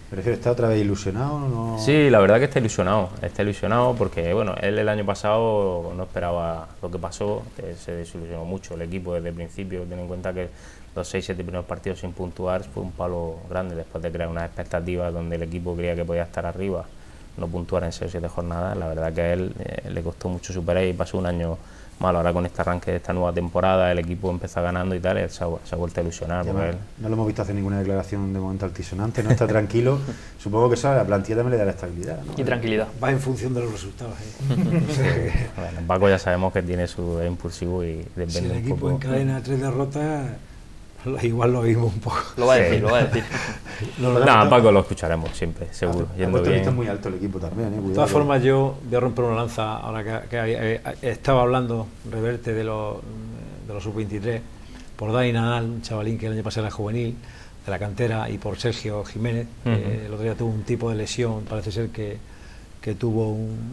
¿Prefiero estar otra vez ilusionado? ¿No? Sí, la verdad que está ilusionado porque bueno, él el año pasado no esperaba lo que pasó, se desilusionó mucho el equipo desde el principio. Ten en cuenta que los 6-7 primeros partidos sin puntuar fue un palo grande, después de crear unas expectativas donde el equipo creía que podía estar arriba, no puntuar en 6 o 7 jornadas. La verdad que a él le costó mucho superar, y pasó un año malo. Ahora con este arranque de esta nueva temporada el equipo empezó ganando y tal, él se ha vuelto a ilusionar. No lo hemos visto hacer ninguna declaración de momento altisonante, no está tranquilo. Supongo que eso a la plantilla también le da la estabilidad, ¿no? Y tranquilidad. Va en función de los resultados. Bueno, Paco ya sabemos que tiene su impulsivo y depende si el un equipo poco. encadena 3 derrotas, igual lo vimos un poco. Lo va a decir. No, Paco lo escucharemos siempre, seguro. Yendo bien. Está muy alto el equipo también, cuidado. De todas formas, yo voy a romper una lanza ahora que estaba hablando Reverte de los sub-23 por Dani Nadal, un chavalín que el año pasado era juvenil, de la cantera, y por Sergio Jiménez. El otro día tuvo un tipo de lesión, parece ser que tuvo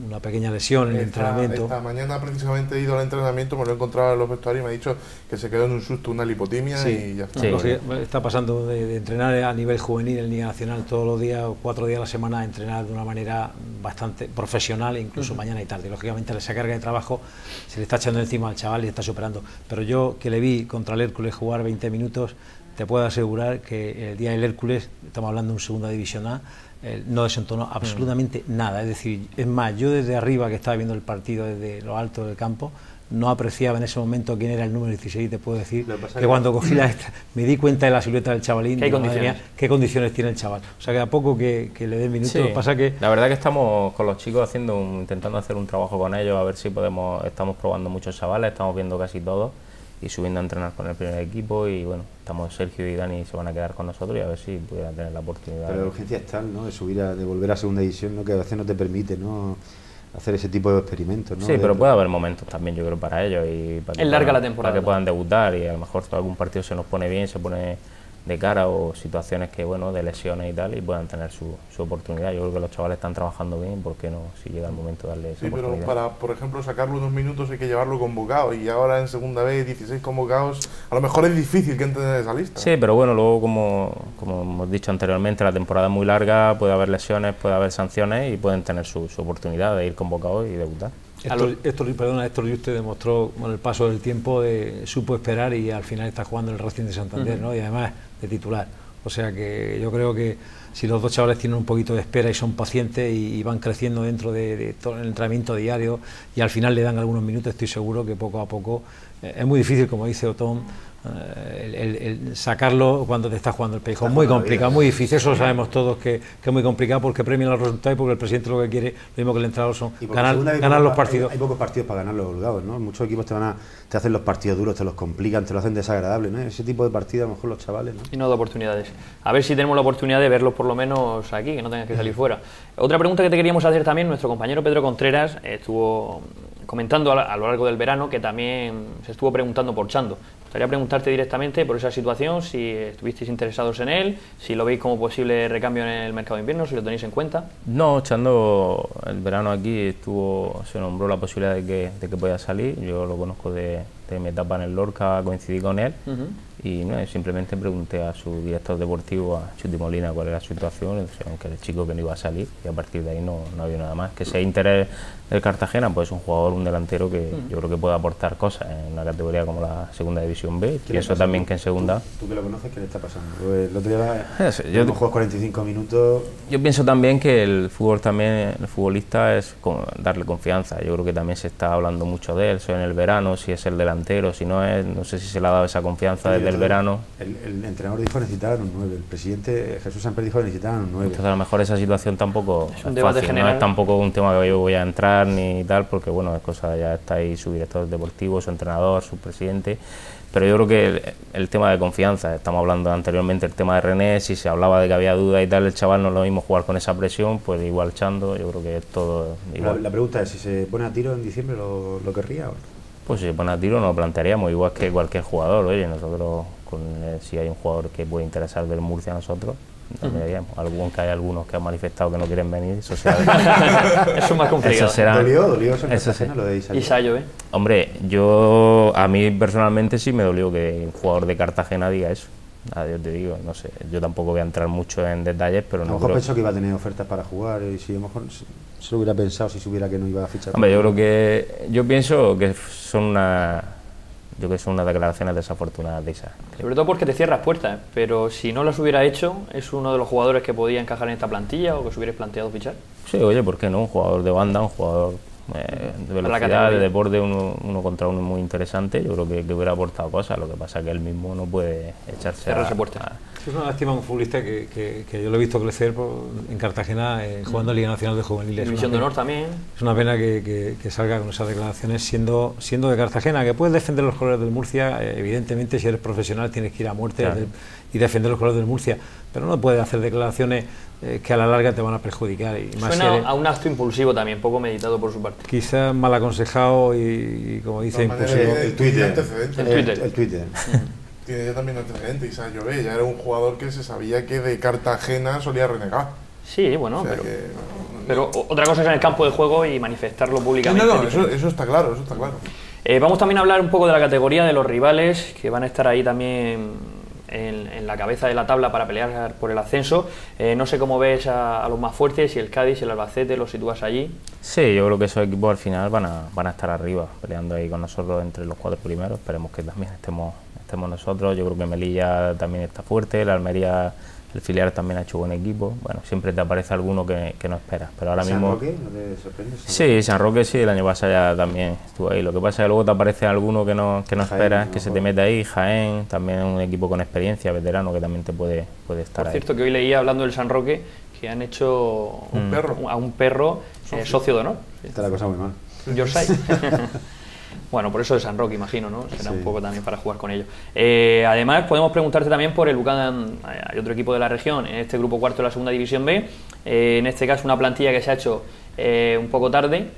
una pequeña lesión en el entrenamiento. Esta mañana precisamente he ido al entrenamiento, me lo he encontrado en los vestuarios y me ha dicho que se quedó en un susto, una lipotimia, y ya está. Sí. Está pasando de entrenar a nivel juvenil en Liga Nacional todos los días, 4 días a la semana, a entrenar de una manera bastante profesional, incluso mañana y tarde. Lógicamente esa carga de trabajo se le está echando encima al chaval y está superando. Pero yo, que le vi contra el Hércules jugar 20 minutos, te puedo asegurar que el día del Hércules, estamos hablando de un segunda división A, no desentonó absolutamente nada. Es decir, es más, yo desde arriba, que estaba viendo el partido desde lo alto del campo, no apreciaba en ese momento quién era el número 16. Te puedo decir que cuando cogí me di cuenta de la silueta del chavalín, qué condiciones tiene el chaval. O sea, que a poco que le den minutos, pasa que... La verdad que estamos con los chicos intentando hacer un trabajo con ellos, a ver si estamos probando muchos chavales, estamos viendo casi todos, y subiendo a entrenar con el primer equipo, y bueno, Sergio y Dani se van a quedar con nosotros, y a ver si pudieran tener la oportunidad. Pero la urgencia es tal, ¿no?, de volver a segunda división, ¿no?, que a veces no te permite, ¿no?, hacer ese tipo de experimentos, ¿no? Sí, pero puede haber momentos también, yo creo, para ellos, y para que larga la temporada, para que puedan debutar, y a lo mejor algún partido se nos pone bien, se pone de cara o situaciones que, bueno, de lesiones y tal, y puedan tener su oportunidad. Yo creo que los chavales están trabajando bien, ¿por qué no? Si llega el momento de darle esa oportunidad. Pero para, por ejemplo, sacarlo unos minutos hay que llevarlo convocado, y ahora en segunda vez 16 convocados, a lo mejor es difícil que entren en esa lista. Sí, pero bueno, luego como hemos dicho anteriormente, la temporada es muy larga, puede haber lesiones, puede haber sanciones y pueden tener su oportunidad de ir convocados y debutar. Héctor Yuste demostró con el paso del tiempo, supo esperar y al final está jugando en el Racing de Santander, ¿no? Y además de titular. O sea que yo creo que si los dos chavales tienen un poquito de espera y son pacientes y van creciendo dentro de todo el entrenamiento diario y al final le dan algunos minutos, estoy seguro que poco a poco es muy difícil, como dice Otón, el sacarlo cuando te está jugando el pellejo. Muy complicado, muy difícil, eso lo sabemos todos que es muy complicado porque premian los resultados y porque el presidente lo que quiere, lo mismo que el entrenador, son ganar los partidos. Hay pocos partidos para ganar los holgados, ¿no? Muchos equipos te hacen los partidos duros, te los complican, te lo hacen desagradable, ¿no? Ese tipo de partidos a lo mejor los chavales, ¿no? Y no de oportunidades. A ver si tenemos la oportunidad de verlos por lo menos aquí, que no tengan que salir fuera. Otra pregunta que te queríamos hacer también, nuestro compañero Pedro Contreras estuvo comentando a lo largo del verano que también se estuvo preguntando por Chando. Me gustaría preguntarte directamente por esa situación, si estuvisteis interesados en él, si lo veis como posible recambio en el mercado de invierno, si lo tenéis en cuenta. No, Chando el verano aquí se nombró la posibilidad de que pueda salir. Yo lo conozco de mi etapa en el Lorca, coincidí con él y no, simplemente pregunté a su director deportivo, a Chuti Molina, cuál era la situación, que el chico que no iba a salir, y a partir de ahí no había nada más. Que sea interés del Cartagena, pues es un jugador, un delantero que yo creo que puede aportar cosas en una categoría como la Segunda División B. Pienso también que en segunda... ¿Tú que lo conoces, qué le está pasando? El otro día juegas 45 minutos... Yo pienso también que el futbolista es darle confianza. Yo creo que también se está hablando mucho de él, eso en el verano, si es el delantero, si no es, no sé si se le ha dado esa confianza desde el verano. El entrenador dijo que necesitaban un 9, el presidente Jesús Samper dijo que necesitaban un 9. Entonces a lo mejor esa situación tampoco es un debate fácil, general. No es tampoco un tema que yo voy a entrar ni tal, porque bueno, es cosa, ya está ahí su director deportivo, su entrenador, su presidente. Pero yo creo que el tema de confianza, estamos hablando anteriormente del tema de René, si se hablaba de que había dudas y tal, el chaval no es lo mismo jugar con esa presión, pues igual Chando, yo creo que es todo igual. La pregunta es, si se pone a tiro en diciembre, ¿lo querría o no? Pues si se pone a tiro nos lo plantearíamos igual que cualquier jugador. Oye, nosotros, si hay un jugador que puede interesar del Murcia a nosotros, también haríamos. Hay algunos que han manifestado que no quieren venir, eso será... eso es más complicado. Eso será, dolió eso en lo de Isayo. Isayo, ¿eh? Hombre, a mí personalmente sí me dolió que un jugador de Cartagena diga eso. Yo te digo, no sé, yo tampoco voy a entrar mucho en detalles, pero no. A lo mejor pensó que iba a tener ofertas para jugar y si a lo mejor se lo hubiera pensado si supiera que no iba a fichar. Hombre, yo pienso que son unas declaraciones desafortunadas de Isa. Sobre todo porque te cierras puertas, pero si no las hubiera hecho, ¿es uno de los jugadores que podía encajar en esta plantilla o que os hubierais planteado fichar? Sí, oye, ¿por qué no? Un jugador de banda, un jugador de velocidad, de deporte, uno contra uno muy interesante. Yo creo que hubiera aportado cosas, lo que pasa es que él mismo no puede echarse a puertas. Es una lástima un futbolista que yo lo he visto crecer en Cartagena, jugando en Liga Nacional de Juveniles. División de Honor también. Es una pena que salga con esas declaraciones siendo de Cartagena, que puedes defender los colores del Murcia, evidentemente si eres profesional tienes que ir a muerte y defender los colores del Murcia, pero no puedes hacer declaraciones que a la larga te van a perjudicar. Y más suena a un acto impulsivo también, poco meditado por su parte. Quizás mal aconsejado y como dice, impulsivo. El Twitter. El Twitter. Tiene ya también antecedente, Isayo, ya era un jugador que se sabía que de Cartagena solía renegar. Sí, bueno, pero otra cosa es en el campo de juego y manifestarlo públicamente. No, eso está claro, vamos también a hablar un poco de la categoría de los rivales que van a estar ahí también en la cabeza de la tabla para pelear por el ascenso. No sé cómo ves a los más fuertes, si el Cádiz, el Albacete, los sitúas allí. Sí, yo creo que esos equipos al final van a estar arriba, peleando ahí con nosotros entre los 4 primeros. Esperemos que también estemos nosotros. Yo creo que Melilla también está fuerte, la Almería, el filial también ha hecho buen equipo. Bueno, siempre te aparece alguno que no esperas, pero ahora mismo... ¿San Roque? ¿No te sorprende? Sí, San Roque sí, el año pasado ya también estuvo ahí. Lo que pasa es que luego te aparece alguno que no esperas, que se te mete ahí. Jaén, también un equipo con experiencia, veterano, que también te puede estar ahí. Por cierto, que hoy leía, hablando del San Roque, que han hecho a un perro socio de honor. Está la cosa muy mal. Yorkshire. Bueno, por eso de San Roque, imagino, ¿no? Será un poco también para jugar con ellos. Además, podemos preguntarte también por el Bucán. Hay otro equipo de la región, en este grupo cuarto de la Segunda División B. En este caso, una plantilla que se ha hecho un poco tarde.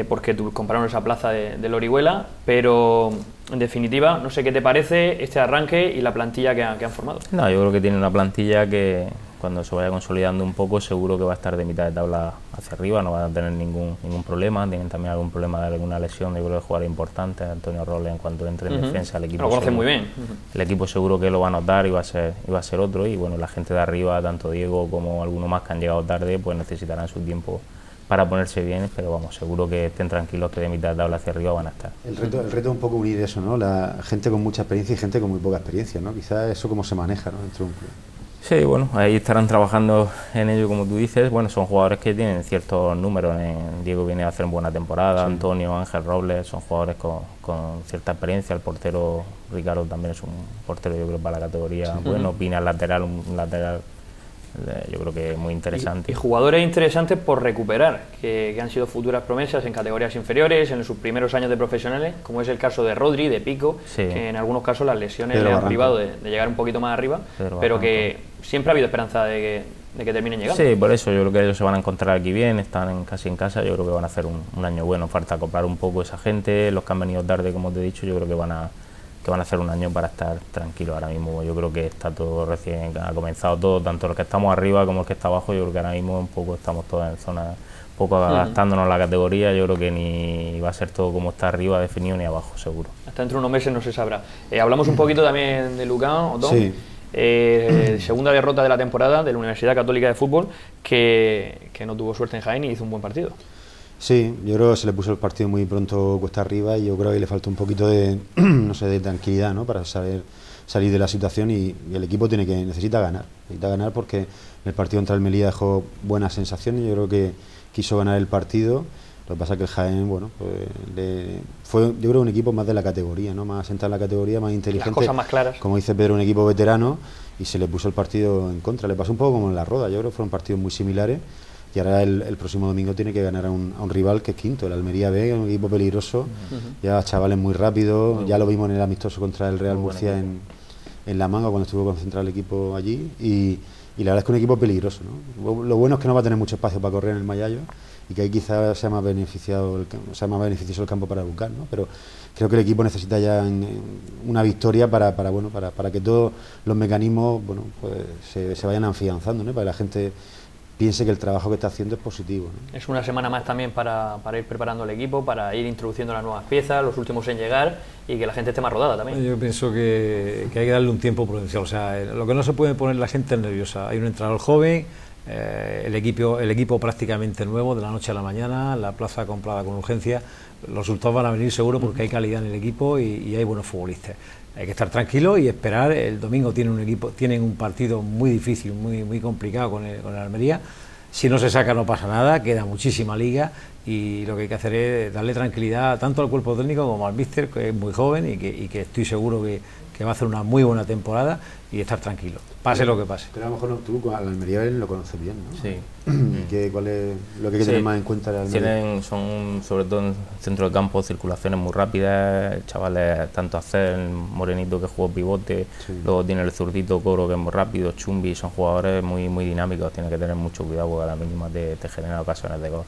porque compraron esa plaza del Orihuela, pero en definitiva, no sé qué te parece este arranque y la plantilla que han formado. No, yo creo que tiene una plantilla que cuando se vaya consolidando un poco seguro que va a estar de mitad de tabla hacia arriba, no van a tener ningún problema. Tienen también algún problema de alguna lesión, yo creo que jugadores importantes. Antonio Robles, en cuanto entre en defensa, el equipo lo conoce muy bien. El equipo seguro que lo va a notar y va a ser otro, y bueno, la gente de arriba, tanto Diego como alguno más que han llegado tarde, pues necesitarán su tiempo para ponerse bien, pero vamos, seguro que estén tranquilos que de mitad de tabla hacia arriba van a estar. El reto es un poco unir eso, ¿no? La gente con mucha experiencia y gente con muy poca experiencia, ¿no? Quizás eso cómo se maneja, ¿no?, dentro de un club. Sí, bueno, ahí estarán trabajando en ello, como tú dices. Bueno, son jugadores que tienen ciertos números. Diego viene a hacer una buena temporada, sí. Antonio, Ángel, Robles, son jugadores con cierta experiencia. El portero Ricardo también es un portero, yo creo, para la categoría. Sí. Bueno, Pina el lateral, un lateral yo creo que muy interesante. Y jugadores interesantes por recuperar, que han sido futuras promesas en categorías inferiores, en sus primeros años de profesionales, como es el caso de Rodri, de Pico, sí. Que en algunos casos las lesiones le han privado de llegar un poquito más arriba, pero que siempre ha habido esperanza de que terminen llegando. Sí, por eso yo creo que ellos se van a encontrar aquí bien, están casi en casa, yo creo que van a hacer un año bueno. Falta acoplar un poco esa gente, los que han venido tarde, como te he dicho, yo creo que van a hacer un año para estar tranquilos. Ahora mismo yo creo que está todo recién, ha comenzado todo, tanto los que estamos arriba como los que está abajo. Yo creo que ahora mismo un poco estamos todos en zona, un poco adaptándonos a la categoría. Yo creo que ni va a ser todo como está arriba definido ni abajo, seguro. Hasta dentro de unos meses no se sabrá. Hablamos un poquito también de Lucán, Otón. Sí. Segunda derrota de la temporada de la Universidad Católica de Fútbol, que no tuvo suerte en Jaén y hizo un buen partido. Sí, yo creo que se le puso el partido muy pronto cuesta arriba y yo creo que le faltó un poquito de, no sé, de tranquilidad, ¿no?, para saber salir de la situación, y el equipo necesita ganar porque el partido contra el Melilla dejó buenas sensaciones. Yo creo que quiso ganar el partido. Lo que pasa es que el Jaén, bueno, pues fue, yo creo, un equipo más de la categoría, ¿no?, más asentado en la categoría, más inteligente. Las cosas más claras. Como dice Pedro, un equipo veterano, y se le puso el partido en contra. Le pasó un poco como en la Roda. Yo creo que fueron partidos muy similares. Y ahora el próximo domingo tiene que ganar a un rival que es quinto, el Almería B, un equipo peligroso, ya chavales muy rápidos, ya lo vimos en el amistoso contra el Real Murcia en La Manga, cuando estuvo concentrado el equipo allí, y la verdad es que un equipo peligroso, ¿no? Lo bueno es que no va a tener mucho espacio para correr en el Mayallo, y que ahí quizás sea más beneficioso el campo para Lucán, ¿no? Pero creo que el equipo necesita ya una victoria para que todos los mecanismos, bueno, pues se vayan afianzando, ¿no?, para que la gente piense que el trabajo que está haciendo es positivo, ¿no? Es una semana más también para ir preparando el equipo, para ir introduciendo las nuevas piezas, los últimos en llegar, y que la gente esté más rodada también. Yo pienso que hay que darle un tiempo prudencial. O sea, lo que no se puede poner la gente es nerviosa. Hay un entrenador joven, el equipo prácticamente nuevo, de la noche a la mañana, la plaza comprada con urgencia. Los resultados van a venir seguro porque hay calidad en el equipo y hay buenos futbolistas. Hay que estar tranquilo y esperar. El domingo tienen un partido muy difícil, muy complicado con el Almería. Si no se saca no pasa nada, queda muchísima liga, y lo que hay que hacer es darle tranquilidad tanto al cuerpo técnico como al míster, que es muy joven y que estoy seguro que va a hacer una muy buena temporada, y estar tranquilo, pase lo que pase. Pero a lo mejor tú al Almería lo conoces bien, ¿no? Sí. ¿Cuál es lo que hay que tener más en cuenta? Son, sobre todo en centro de campo, circulaciones muy rápidas, chavales, tanto Hacer, el morenito que jugó pivote, luego tiene el zurdito Coro, que es muy rápido, Chumbi, son jugadores muy dinámicos, tiene que tener mucho cuidado porque a la mínima te generan ocasiones de gol.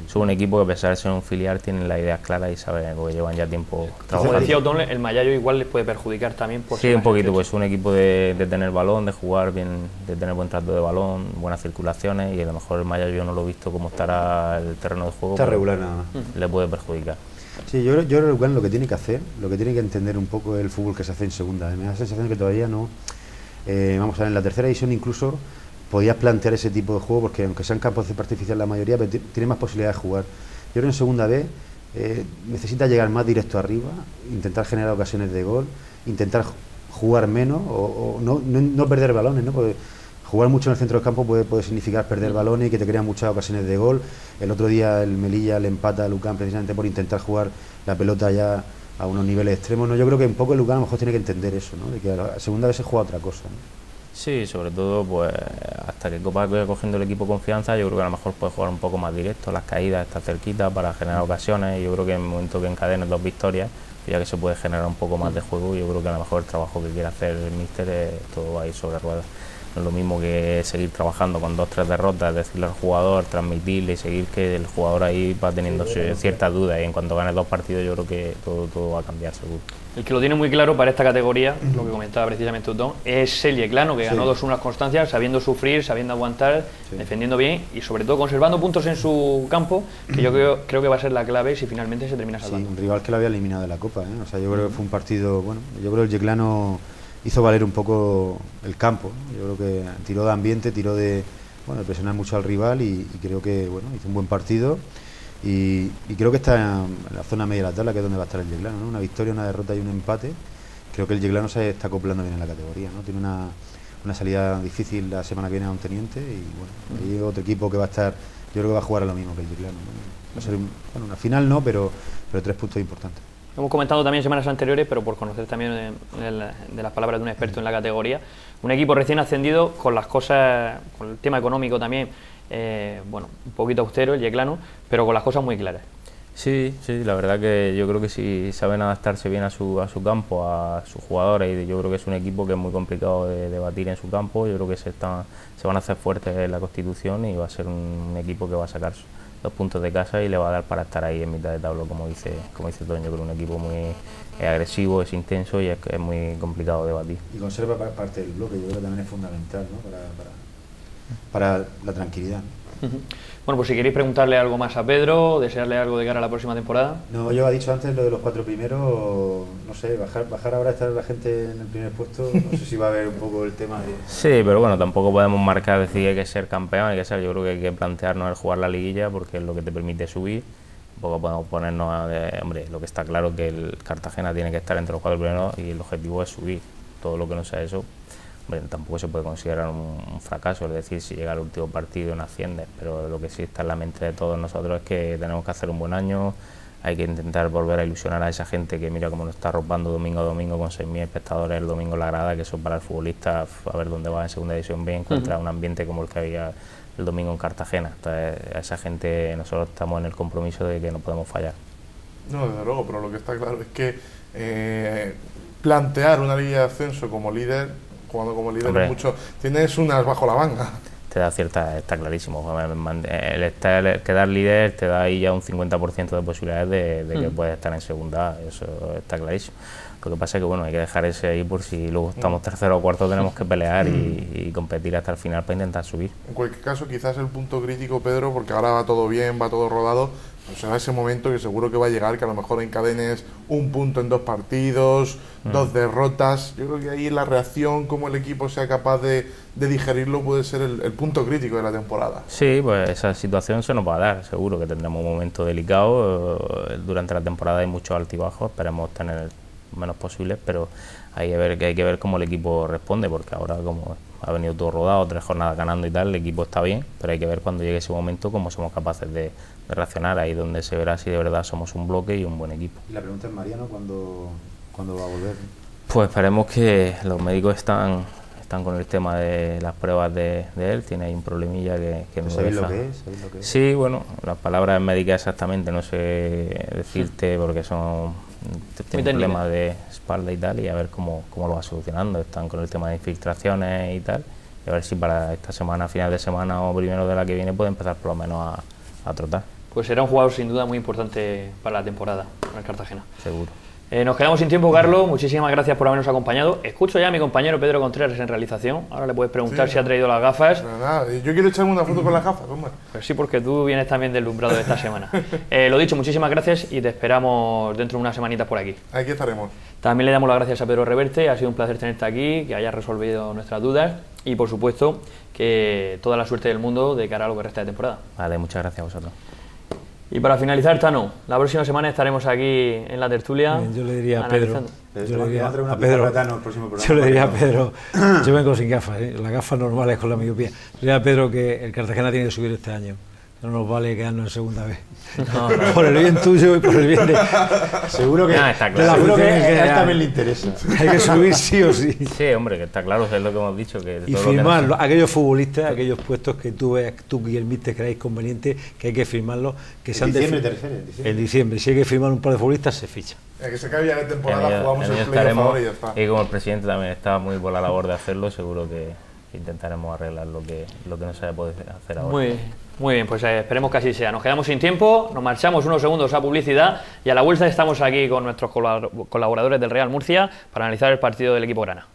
Son un equipo que, a pesar de ser un filial, tienen las ideas claras y saben, porque llevan ya tiempo trabajando. Como decía Otón, el Mayallo igual les puede perjudicar también. Sí, un poquito, pues es un equipo de tener balón, de jugar bien, de tener buen trato de balón, buenas circulaciones, y a lo mejor el Mayallo yo no lo he visto cómo estará el terreno de juego. Está regular nada más. Le puede perjudicar. Sí, yo creo que Lucán lo que tiene que hacer, lo que tiene que entender un poco el fútbol que se hace en segunda. Me da la sensación que todavía no. Vamos a ver, en la tercera división incluso podías plantear ese tipo de juego, porque aunque sean campos de césped artificial la mayoría, pero tiene más posibilidades de jugar. Yo creo que en segunda B necesita llegar más directo arriba, intentar generar ocasiones de gol, intentar jugar menos o no perder balones, ¿no? Porque jugar mucho en el centro del campo puede significar perder balones y que te crean muchas ocasiones de gol. El otro día el Melilla le empata a Lucán precisamente por intentar jugar la pelota ya a unos niveles extremos, ¿no? Yo creo que un poco el Lucán a lo mejor tiene que entender eso, ¿no?, de que a la segunda vez se juega otra cosa, ¿no? Sí, sobre todo pues hasta que vaya cogiendo el equipo confianza, yo creo que a lo mejor puede jugar un poco más directo, las caídas, está cerquita para generar ocasiones, y yo creo que en el momento que encadenes 2 victorias, ya que se puede generar un poco más de juego, yo creo que a lo mejor el trabajo que quiere hacer el míster todo va a ir sobre ruedas. No es lo mismo que seguir trabajando con 2 o 3 derrotas, decirle al jugador, transmitirle y seguir, que el jugador ahí va teniendo ciertas dudas, y en cuanto ganes 2 partidos yo creo que todo va a cambiar seguro. El que lo tiene muy claro para esta categoría, lo que comentaba precisamente Utón, es el Yeclano, que ganó 2-1 constancias, sabiendo sufrir, sabiendo aguantar, defendiendo bien y sobre todo conservando puntos en su campo, que yo creo que va a ser la clave si finalmente se termina salvando. Sí, un rival que lo había eliminado de la Copa, ¿eh? O sea, yo creo que fue un partido, bueno, yo creo que el Yeclano hizo valer un poco el campo, ¿no? Yo creo que tiró de ambiente, tiró de presionar mucho al rival y creo que, bueno, hizo un buen partido. Y creo que está en la zona media de la tabla, que es donde va a estar el Yeclano, ¿no? Una victoria, una derrota y un empate. Creo que el Yeclano se está acoplando bien en la categoría, ¿no? Tiene una salida difícil la semana que viene a un Teniente y bueno, hay otro equipo que va a estar, yo creo que va a jugar a lo mismo que el Yeclano, ¿no? Va a ser una final no, pero 3 puntos importantes. Hemos comentado también semanas anteriores, pero por conocer también de las palabras de un experto en la categoría, un equipo recién ascendido con las cosas, con el tema económico también, bueno, un poquito austero el Yeclano, pero con las cosas muy claras. Sí, la verdad que yo creo que si saben adaptarse bien a su campo, a sus jugadores, y yo creo que es un equipo que es muy complicado de batir en su campo. Yo creo que se van a hacer fuertes en la Constitución y va a ser un equipo que va a sacar 2 puntos de casa y le va a dar para estar ahí en mitad de tabla, como dice Toño. Yo creo que un equipo muy agresivo, es intenso y es muy complicado de batir. Y conserva parte del bloque, yo creo que también es fundamental, ¿no? para la tranquilidad. Bueno, pues si queréis preguntarle algo más a Pedro, desearle algo de cara a la próxima temporada. No, yo he dicho antes lo de los 4 primeros, no sé, bajar ahora, estar la gente en el primer puesto, no sé si va a haber un poco el tema de... Sí, pero bueno, tampoco podemos marcar, decir que hay que ser campeón, yo creo que hay que plantearnos el jugar la liguilla porque es lo que te permite subir. Tampoco podemos ponernos hombre, lo que está claro es que el Cartagena tiene que estar entre los 4 primeros y el objetivo es subir. Todo lo que no sea eso, hombre, tampoco se puede considerar un fracaso, es decir, si llega al último partido no asciendes, pero lo que sí está en la mente de todos nosotros es que tenemos que hacer un buen año, hay que intentar volver a ilusionar a esa gente que mira cómo nos está arropando domingo a domingo con 6.000 espectadores el domingo en la grada, que eso para el futbolista, a ver dónde va en segunda división B, encontrar un ambiente como el que había el domingo en Cartagena. Entonces, a esa gente nosotros estamos en el compromiso de que no podemos fallar. No, desde luego, pero lo que está claro es que plantear una liga de ascenso como líder, jugando como líder, es mucho, tienes unas bajo la manga. Te da está clarísimo. El quedar líder te da ahí ya un 50% de posibilidades de que puedes estar en segunda, eso está clarísimo. Lo que pasa es que bueno, hay que dejar ese ahí por si luego estamos tercero o cuarto, tenemos que pelear y competir hasta el final para intentar subir. En cualquier caso, quizás el punto crítico, Pedro, porque ahora va todo bien, va todo rodado, pues será ese momento que seguro que va a llegar, que a lo mejor encadenes un punto en 2 partidos, 2 derrotas. Yo creo que ahí la reacción, cómo el equipo sea capaz de digerirlo, puede ser el punto crítico de la temporada. Sí, pues esa situación se nos va a dar, seguro que tendremos un momento delicado. Durante la temporada hay muchos altibajos, esperemos tener menos posibles, pero hay que ver cómo el equipo responde, porque ahora como ha venido todo rodado, 3 jornadas ganando y tal, el equipo está bien, pero hay que ver cuando llegue ese momento cómo somos capaces de reaccionar, ahí donde se verá si de verdad somos un bloque y un buen equipo. Y la pregunta es, Mariano, ¿cuándo va a volver? Pues esperemos que los médicos están con el tema de las pruebas de él, tiene ahí un problemilla que no ¿Sabéis deja. lo que es? Sí, bueno, las palabras médicas exactamente no sé decirte porque son problemas de espalda y tal, y a ver cómo lo va solucionando. Están con el tema de infiltraciones y tal, y a ver si para esta semana, final de semana o primero de la que viene puede empezar por lo menos a trotar. Pues será un jugador sin duda muy importante para la temporada en el Cartagena. Seguro. Nos quedamos sin tiempo, Carlos. Muchísimas gracias por habernos acompañado. Escucho ya a mi compañero Pedro Contreras en realización. Ahora le puedes preguntar si ha traído las gafas. Nada, yo quiero echarme una foto con las gafas, hombre. Pues sí, porque tú vienes también deslumbrado de esta semana. Lo dicho, muchísimas gracias y te esperamos dentro de unas semanitas por aquí. Aquí estaremos. También le damos las gracias a Pedro Reverte. Ha sido un placer tenerte aquí, que hayas resolvido nuestras dudas y, por supuesto, que toda la suerte del mundo de cara a lo que resta de temporada. Vale, muchas gracias a vosotros. Y para finalizar, Tano, la próxima semana estaremos aquí en la tertulia. Yo le diría a Pedro, yo le diría a Pedro, yo vengo sin gafas, las gafas normales con la miopía. Le diría a Pedro que el Cartagena tiene que subir este año. No nos vale quedarnos en segunda vez. No. Por el bien tuyo y por el bien de... Seguro que, está claro. Seguro que a él también le interesa. Hay que subir sí o sí. Sí, hombre, que está claro, es lo que hemos dicho. Que y firmar aquellos futbolistas, aquellos puestos que tú y el míster creáis conveniente, que hay que firmarlos. Que ¿En diciembre te refieres? En diciembre. Si hay que firmar un par de futbolistas, se ficha. Que se acabe ya la temporada, jugamos el playoff ahora y ya está. Y como el presidente también está muy por la labor de hacerlo, seguro que intentaremos arreglar lo que no se puede hacer ahora. Muy bien, pues esperemos que así sea. Nos quedamos sin tiempo, nos marchamos unos segundos a publicidad y a la vuelta estamos aquí con nuestros colaboradores del Real Murcia para analizar el partido del equipo grana.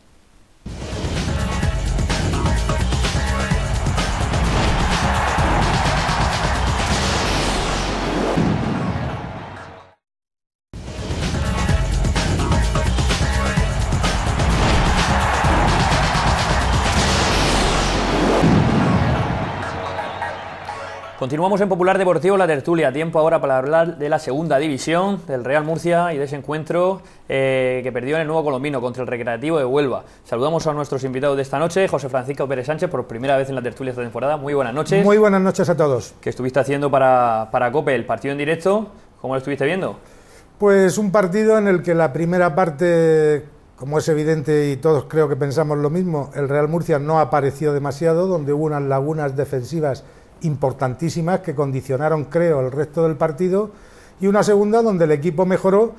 Continuamos en Popular Deportivo, la tertulia. Tiempo ahora para hablar de la segunda división del Real Murcia y de ese encuentro que perdió en el Nuevo Colombino contra el Recreativo de Huelva. Saludamos a nuestros invitados de esta noche, José Francisco Pérez Sánchez, por primera vez en la tertulia esta temporada. Muy buenas noches. Muy buenas noches a todos. ¿Qué estuviste haciendo para COPE, el partido en directo? ¿Cómo lo estuviste viendo? Pues un partido en el que la primera parte, como es evidente y todos creo que pensamos lo mismo, el Real Murcia no apareció demasiado, donde hubo unas lagunas defensivas importantísimas que condicionaron, creo, el resto del partido, y una segunda donde el equipo mejoró,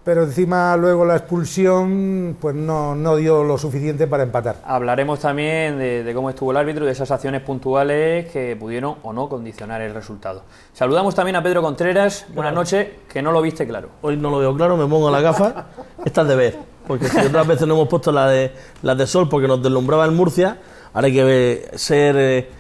pero encima luego la expulsión pues no dio lo suficiente para empatar. Hablaremos también de cómo estuvo el árbitro y de esas acciones puntuales que pudieron o no condicionar el resultado. Saludamos también a Pedro Contreras. Buenas noches, que no lo viste claro. Hoy no lo veo claro, me pongo la gafa. Esta es de ver, porque si otras veces no hemos puesto las de sol porque nos deslumbraba el Murcia, ahora hay que ser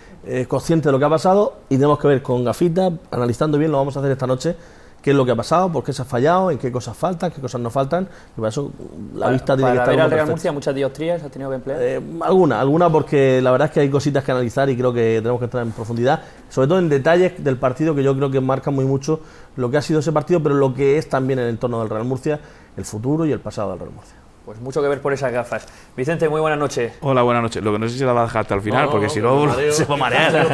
consciente de lo que ha pasado y tenemos que ver con gafitas, analizando bien, lo vamos a hacer esta noche, qué es lo que ha pasado, por qué se ha fallado, en qué cosas faltan, qué cosas no faltan, y para eso la vista tiene que estar. Para ver al Real Murcia, muchas dioptrías has tenido que emplear. Alguna porque la verdad es que hay cositas que analizar y creo que tenemos que entrar en profundidad, sobre todo en detalles del partido que yo creo que marcan muy mucho lo que ha sido ese partido, pero lo que es también el entorno del Real Murcia, el futuro y el pasado del Real Murcia. Pues mucho que ver por esas gafas. Vicente, muy buenas noches. Hola, buenas noches. Lo que no sé si la va a dejar hasta el final, porque si no se va a marear.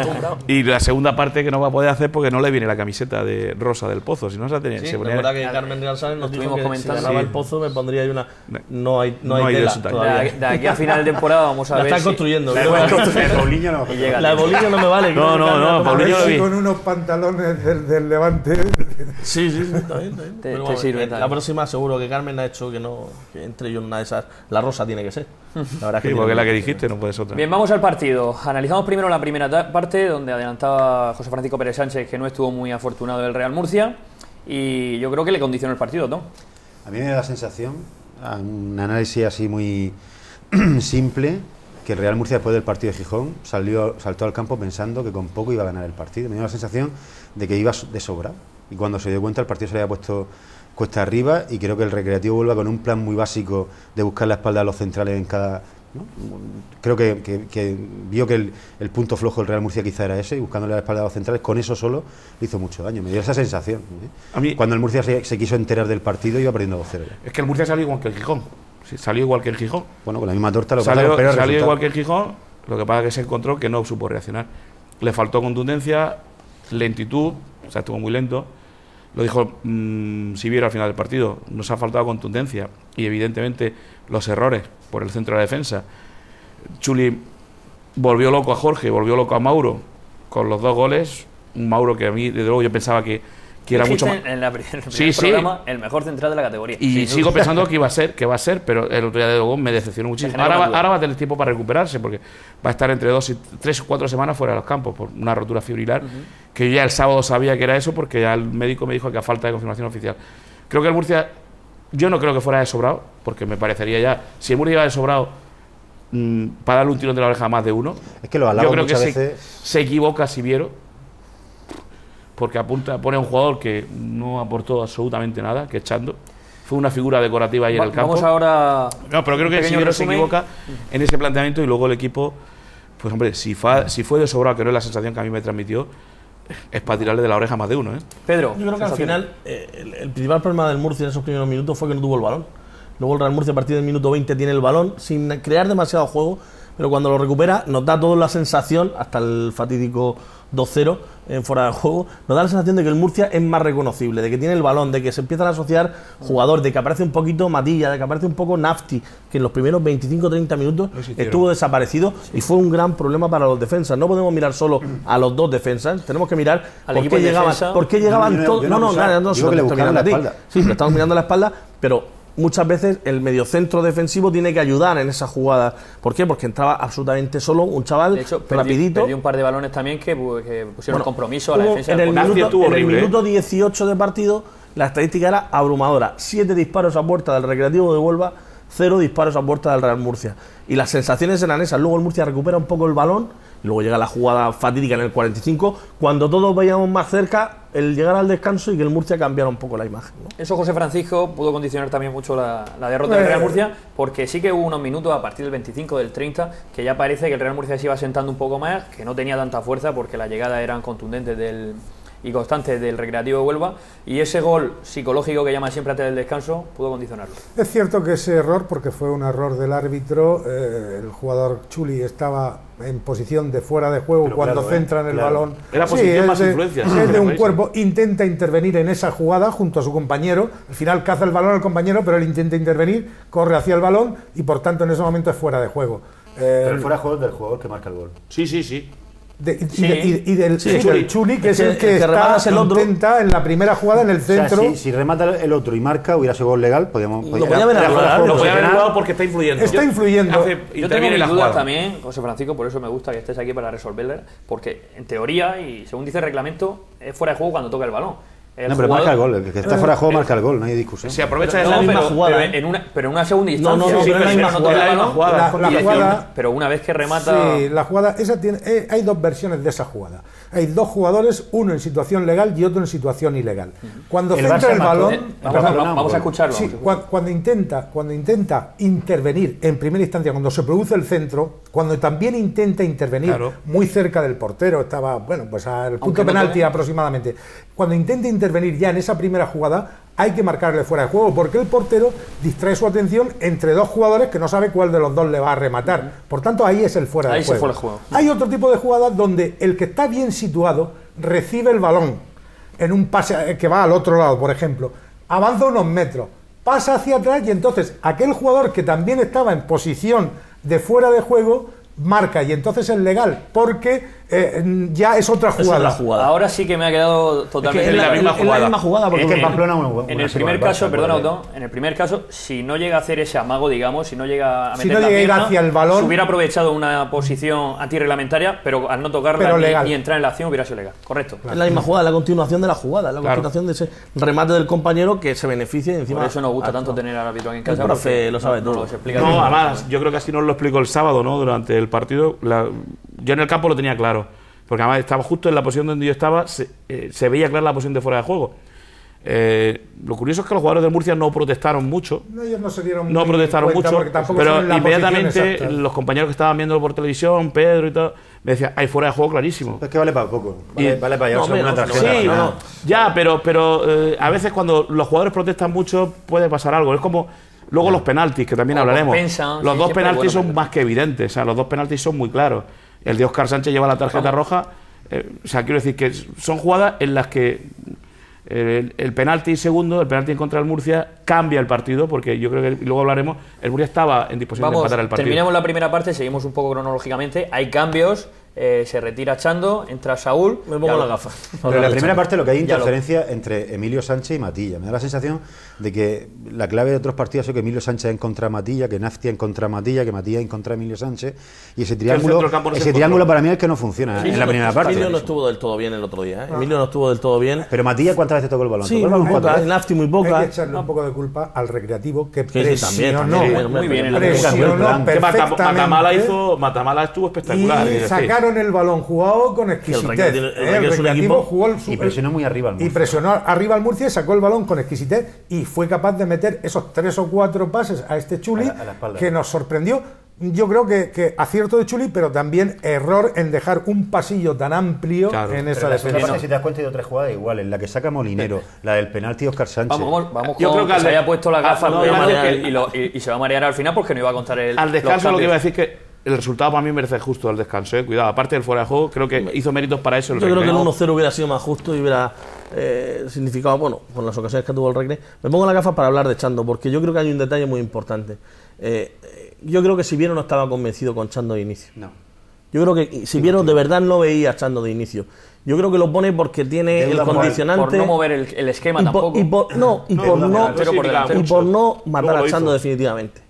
Y la segunda parte que no va a poder hacer porque no le viene la camiseta de rosa del Pozo. Si no se la tenía. Sí, se ponía... la verdad que Carmen Real Sáenz nos dijo que si ganaba el Pozo me pondría ahí una... No hay de aquí a final de temporada vamos a ver. La están construyendo. La de Paulinho no. La de Paulinho no me vale. No, Paulinho lo vi. Con unos pantalones del Levante. Sí, está bien. Te sirve. La próxima seguro que Carmen ha hecho que entre yo en una de esas. La rosa tiene que ser. La verdad sí, que porque es la que dijiste, no puedes otra. Bien, vamos al partido. Analizamos primero la primera parte, donde adelantaba José Francisco Pérez Sánchez que no estuvo muy afortunado el Real Murcia, y yo creo que le condicionó el partido, ¿no? A mí me da la sensación, un análisis así muy simple, que el Real Murcia después del partido de Gijón saltó al campo pensando que con poco iba a ganar el partido. Me dio la sensación de que iba de sobra, y cuando se dio cuenta el partido se le había puesto cuesta arriba, y creo que el Recreativo vuelva con un plan muy básico de buscar la espalda a los centrales en cada... ¿no? Creo que vio que el punto flojo del Real Murcia quizá era ese, y buscándole la espalda a los centrales, con eso solo le hizo mucho daño. Me dio esa sensación. A mí, cuando el Murcia se quiso enterar del partido, iba perdiendo 2-0. Es que el Murcia salió igual que el Gijón. Sí, salió igual que el Gijón. Bueno, con la misma torta lo salió igual que el Gijón, lo que pasa es que se encontró que no supo reaccionar. Le faltó contundencia, lentitud, o sea, estuvo muy lento. Lo dijo Siviero al final del partido, nos ha faltado contundencia y evidentemente los errores por el centro de la defensa. Chuli volvió loco a Jorge, volvió loco a Mauro con los 2 goles. Un Mauro que a mí, desde luego, yo pensaba que era mucho más... En el primer programa, el mejor central de la categoría. Y sigo pensando que va a ser, pero el otro día de luego me decepcionó muchísimo. Ahora va a tener tiempo para recuperarse, porque va a estar entre 3 o 4 semanas fuera de los campos por una rotura fibrilar, que yo ya el sábado sabía que era eso, porque ya el médico me dijo que a falta de confirmación oficial. Creo que el Murcia, yo no creo que fuera de sobrado, porque me parecería ya, si el Murcia iba de sobrado para darle un tirón de la oreja a más de uno, es que lo yo creo que se equivoca Siviero, porque pone a un jugador que no aportó absolutamente nada, que es Chando. Fue una figura decorativa ahí en el campo. Vamos ahora... No, pero creo que Siviero se equivoca en ese planteamiento, y luego el equipo, pues hombre, si fue de sobrado, que no es la sensación que a mí me transmitió, es para tirarle de la oreja a más de uno. Pero yo creo que al final el principal problema del Murcia en esos primeros minutos fue que no tuvo el balón. Luego el Real Murcia a partir del minuto 20 tiene el balón sin crear demasiado juego, pero cuando lo recupera nos da toda la sensación, hasta el fatídico 2-0 en fuera de juego, nos da la sensación de que el Murcia es más reconocible, de que tiene el balón, de que se empiezan a asociar jugadores, de que aparece un poquito Matilla, de que aparece un poco Nafti, que en los primeros 25-30 minutos estuvo desaparecido, y fue un gran problema para los defensas. No podemos mirar solo a los 2 defensas, tenemos que mirar por qué llegaban todos. Sí, pero estamos mirando la espalda, pero muchas veces el mediocentro defensivo tiene que ayudar en esa jugada. ¿Por qué? Porque entraba absolutamente solo un chaval, de hecho, rapidito. Perdió un par de balones también que pusieron compromiso a la defensa. En el minuto 18 de partido, la estadística era abrumadora. 7 disparos a puerta del Recreativo de Huelva, 0 disparos a puerta del Real Murcia. Y las sensaciones eran esas. Luego el Murcia recupera un poco el balón, y luego llega la jugada fatídica en el 45, cuando todos veíamos más cerca el llegar al descanso y que el Murcia cambiara un poco la imagen, ¿no? Eso, José Francisco, pudo condicionar también mucho la derrota del Real Murcia, porque sí que hubo unos minutos a partir del 25, del 30, que ya parece que el Real Murcia se iba sentando un poco más, que no tenía tanta fuerza porque las llegadas eran contundentes y constantes del Recreativo de Huelva, y ese gol psicológico que llama siempre antes del descanso pudo condicionarlo. Es cierto que ese error, porque fue un error del árbitro, el jugador Chuli estaba en posición de fuera de juego, pero cuando centran el balón. Era posición más influencia. Es de un cuerpo, intenta intervenir en esa jugada junto a su compañero, al final caza el balón al compañero, pero él intenta intervenir, corre hacia el balón y por tanto en ese momento es fuera de juego. Pero el fuera de juego es del jugador que marca el gol. Sí, sí, sí. Del Chuli, que es el que intenta en la primera jugada en el centro. O sea, si remata el otro y marca, hubiera sido gol legal, lo podía haber anulado porque está influyendo. Está influyendo. Yo tengo mis dudas también, José Francisco, por eso me gusta que estés aquí para resolverle, porque en teoría, y según dice el reglamento, es fuera de juego cuando toca el balón. No, pero marca el gol, el que está fuera de juego marca el gol, no hay discusión. Se aprovecha de la misma jugada. Pero en una segunda instancia. No, pero es la misma jugada. Pero una vez que remata. Sí, la jugada, esa tiene, hay dos versiones de esa jugada. Hay dos jugadores, uno en situación legal y otro en situación ilegal. Cuando centra el balón. Vamos a escucharlo. Sí, cuando intenta intervenir en primera instancia, cuando se produce el centro, cuando también intenta intervenir muy cerca del portero, estaba, bueno, pues al punto penalti aproximadamente. Cuando intenta intervenir ya en esa primera jugada, hay que marcarle fuera de juego, porque el portero distrae su atención entre dos jugadores que no sabe cuál de los dos le va a rematar. Por tanto, ahí es el fuera de juego. Hay otro tipo de jugadas donde el que está bien situado recibe el balón en un pase que va al otro lado, por ejemplo, avanza unos metros, pasa hacia atrás y entonces aquel jugador que también estaba en posición de fuera de juego marca, y entonces es legal porque ya es otra jugada. Ahora sí que me ha quedado totalmente es la misma jugada porque es que en Pamplona en el primer caso, perdona, en el primer caso, si no llega a hacer ese amago, digamos, si no llega a meter la pierna, hacia el balón, se hubiera aprovechado una posición antirreglamentaria, pero al no tocarla ni entrar en la acción hubiera sido legal. Correcto. Es la misma jugada, la continuación de la jugada, la continuación de ese remate del compañero que se beneficia y encima. Por eso nos gusta tanto tener al árbitro aquí en casa. El profe lo sabe todo. No, además, yo creo que así nos lo explicó el sábado, ¿no? Durante el partido. Yo en el campo lo tenía claro, porque además estaba justo en la posición donde yo estaba, se veía clara la posición de fuera de juego. Lo curioso es que los jugadores del Murcia no protestaron mucho. Ellos no se dieron no protestaron mucho, pero inmediatamente los compañeros que estaban viendo por televisión, Pedro y todo, me decían, hay fuera de juego clarísimo. Es que vale para poco, vale para llevarse una tarjeta. Sí, ya, pero a veces cuando los jugadores protestan mucho puede pasar algo. Es como luego los penaltis, que también hablaremos. Los dos penaltis son más que evidentes, o sea, los dos penaltis son muy claros. El de Óscar Sánchez lleva la tarjeta roja, o sea, quiero decir que son jugadas en las que el penalti segundo, el penalti en contra del Murcia, cambia el partido, porque yo creo que luego hablaremos, el Murcia estaba en disposición de empatar el partido. Terminamos la primera parte, seguimos un poco cronológicamente, hay cambios. Se retira Chando, entra Saúl. Me pongo la gafa. Pero en la primera parte lo que hay interferencia entre Emilio Sánchez y Matilla. Me da la sensación de que la clave de otros partidos es que Emilio Sánchez en contra de Matilla, que Naftia en contra de Matilla, que Matilla en contra de Emilio Sánchez. Y ese triángulo para mí es que no funciona en la primera parte. Emilio no estuvo del todo bien el otro día. Emilio no estuvo del todo bien. Pero Matilla, ¿cuántas veces tocó el balón? Sí, muy poca. Nafti muy poca. Hay que echarle un poco de culpa al Recreativo, que presionó muy bien. Matamala estuvo espectacular. Y sacaron el balón jugado con exquisitez. El Recreativo jugó y presionó muy arriba al Murcia. Y presionó arriba al Murcia y sacó el balón con exquisitez y fue capaz de meter esos 3 o 4 pases a este Chuli que nos sorprendió. Yo creo que acierto de Chuli, pero también error en dejar un pasillo tan amplio en esa defensa. Si te das cuenta, hay otras jugadas iguales. La que saca Molinero, la del penalti de Óscar Sánchez. Vamos yo creo que se haya puesto la gafa y se va a marear al final porque no iba a contar el. Al descanso, lo que iba a decir que el resultado para mí merece justo al descanso, cuidado, aparte del fuera de juego, creo que hizo méritos para eso. Yo creo que el 1-0 hubiera sido más justo y hubiera significado, bueno, con las ocasiones que tuvo el Recre. Me pongo la gafa para hablar de Chando, porque yo creo que hay un detalle muy importante. Yo creo que Siviero no estaba convencido con Chando de inicio. No. Yo creo que Siviero de verdad no veía a Chando de inicio. Yo creo que lo pone porque tiene el condicionante... Por no mover el esquema tampoco. Y por no matar a Chando definitivamente.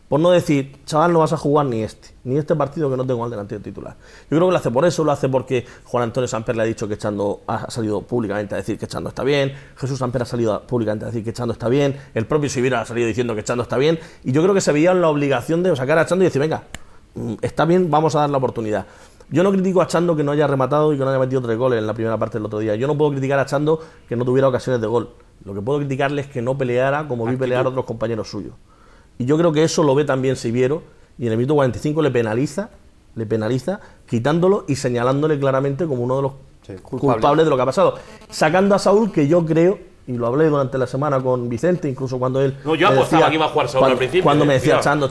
Por no decir, chaval, no vas a jugar ni este partido que no tengo al delantero titular. Yo creo que lo hace por eso, lo hace porque Juan Antonio Samper le ha dicho que Chando ha salido públicamente a decir que Chando está bien, Jesús Samper ha salido públicamente a decir que Chando está bien, el propio Siviero ha salido diciendo que Chando está bien, y yo creo que se veía en la obligación de sacar a Chando y decir, venga, está bien, vamos a dar la oportunidad. Yo no critico a Chando que no haya rematado y que no haya metido 3 goles en la primera parte del otro día. Yo no puedo criticar a Chando que no tuviera ocasiones de gol. Lo que puedo criticarle es que no peleara como vi pelear a otros compañeros suyos. Y yo creo que eso lo ve también Siviero, y en el minuto 45 le penaliza quitándolo y señalándole claramente como uno de los culpables de lo que ha pasado. Sacando a Saúl, que yo creo, y lo hablé durante la semana con Vicente, incluso cuando él... No, yo apostaba que iba a jugar Saúl al principio. Cuando me decía Chando,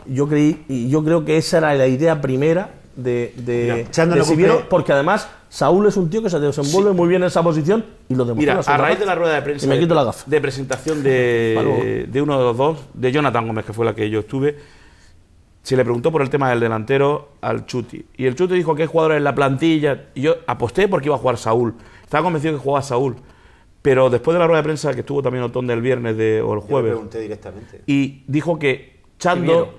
yo creo que esa era la idea primera de Siviero, porque además Saúl es un tío que se desenvuelve muy bien en esa posición y lo demostró. Mira, a raíz de la rueda de prensa de presentación de uno de los dos, de Jonathan Gómez, que fue la que yo estuve, se le preguntó por el tema del delantero al Chuti, y el Chuti dijo que hay jugadores en la plantilla, y yo aposté porque iba a jugar Saúl, estaba convencido que jugaba Saúl, pero después de la rueda de prensa que estuvo también Otón del viernes o el jueves, yo le pregunté directamente y dijo que Chando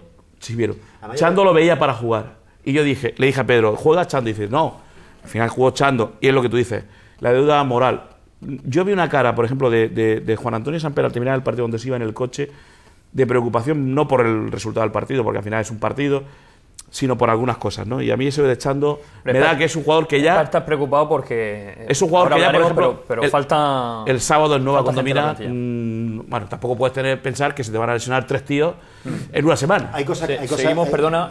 lo veía para jugar. Y yo le dije a Pedro, ¿juega Chando? Y dice, no, al final jugó Chando. Y es lo que tú dices, la deuda moral. Yo vi una cara, por ejemplo, de Juan Antonio Samper al terminar el partido donde se iba en el coche, de preocupación, no por el resultado del partido, porque al final es un partido, sino por algunas cosas, ¿no? Y a mí eso de Chando me da que es un jugador que ya... Estás preocupado porque... Es un jugador que ya, por ejemplo, pero falta... El sábado en Nueva Condomina, bueno, tampoco puedes pensar que se te van a lesionar 3 tíos en una semana.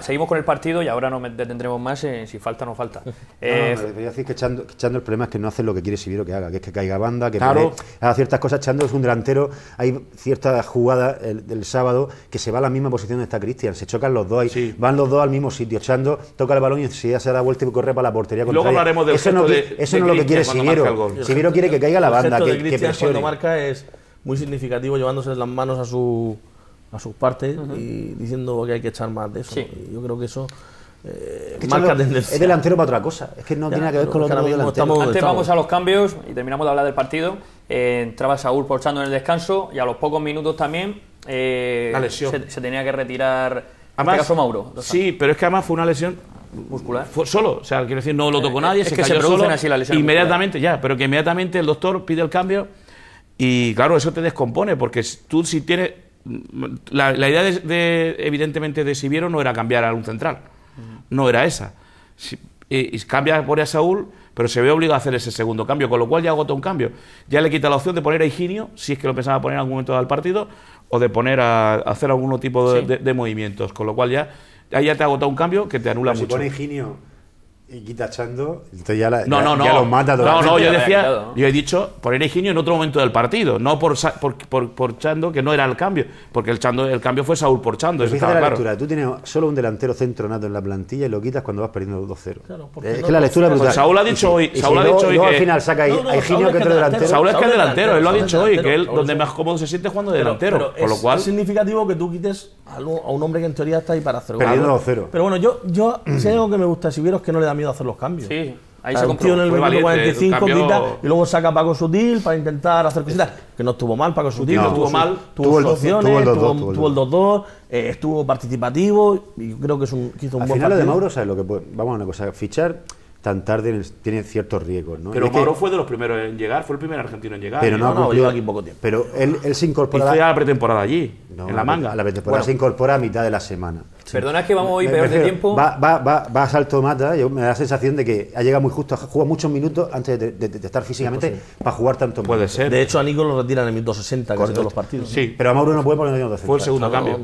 Seguimos con el partido y ahora no detendremos más si falta o no falta. Voy a decir que Chando el problema es que no hace lo que quiere Siviero que haga, que es que caiga banda, que haga ciertas cosas. Chando es un delantero, hay ciertas jugadas del sábado que se va a la misma posición donde está Cristian, se chocan los dos, van los dos al mismo sitio. Chando toca el balón y enseguida se da vuelta y corre para la portería contraria. Luego hablaremos del gesto eso no es lo que quiere Siviero. Siviero quiere que caiga la banda, que presione. Cuando marca es muy significativo, llevándose las manos a sus partes y diciendo que hay que echar más de eso. Y yo creo que eso marca tendencia. Es delantero para otra cosa, es que no tiene nada que ver con lo que delantero. Antes vamos a los cambios y terminamos de hablar del partido. Entraba Saúl por Chando en el descanso y a los pocos minutos también la lesión. Se tenía que retirar. Además, en este caso Mauro. Sí, pero es que además fue una lesión muscular. Fue solo, o sea, quiero decir, no lo tocó nadie, es se que cayó se producen solo, así las lesiones inmediatamente musculares. Pero que inmediatamente el doctor pide el cambio y claro, eso te descompone, porque tú si tienes... La idea evidentemente de Siviero no era cambiar a un central, no era esa. Y cambia por a Saúl, pero se ve obligado a hacer ese segundo cambio, con lo cual ya agota un cambio. Ya le quita la opción de poner a Higinio, si es que lo pensaba poner en algún momento del partido, o de poner a hacer algún tipo de movimientos, con lo cual ya te ha agotado un cambio que te anula mucho. Si pone Higinio y quita Chando, entonces ya los mata. Yo he dicho poner a Higinio en otro momento del partido, no por Chando, que no era el cambio, porque el cambio fue Saúl por Chando. Eso estaba claro. Tú tienes solo un delantero centro nato en la plantilla y lo quitas cuando vas perdiendo 2-0. Claro, es que la lectura es brutal. Pues Saúl ha dicho hoy que al final saca a Higinio que otro delantero. Saúl es que es delantero, él lo ha dicho hoy, que él donde más cómodo se siente jugando de delantero. Con lo cual es significativo que tú quites a un hombre que en teoría está ahí para hacer perdiendo 2-0. Pero bueno, yo si hay algo que me gusta si Siviero es que no le da miedo hacer los cambios. Sí, ahí un tío en el minuto 45 quita y luego saca a Paco Sutil para intentar hacer cositas, que no estuvo mal Paco Sutil, no estuvo mal, tuvo soluciones, tuvo el 2-2, estuvo participativo y creo que hizo un buen partido. Al final lo de Mauro, ¿sabes lo que puede? Vamos a una cosa, fichar tan tarde tiene ciertos riesgos, ¿no? Pero Mauro fue de los primeros en llegar, fue el primer argentino en llegar. Pero no lleva aquí poco tiempo. Pero él se incorpora... Hizo ya la pretemporada allí, en la manga. La pretemporada se incorpora a mitad de la semana. Perdona, es que vamos hoy peor de tiempo. Va a salto mata, me da la sensación de que ha llegado muy justo, juega muchos minutos antes de estar físicamente para jugar tanto. Puede ser. De hecho, a Nico lo retiran en el minuto 60 casi todos los partidos. Sí, pero a Mauro no puede porque no tiene 12. Fue el segundo cambio.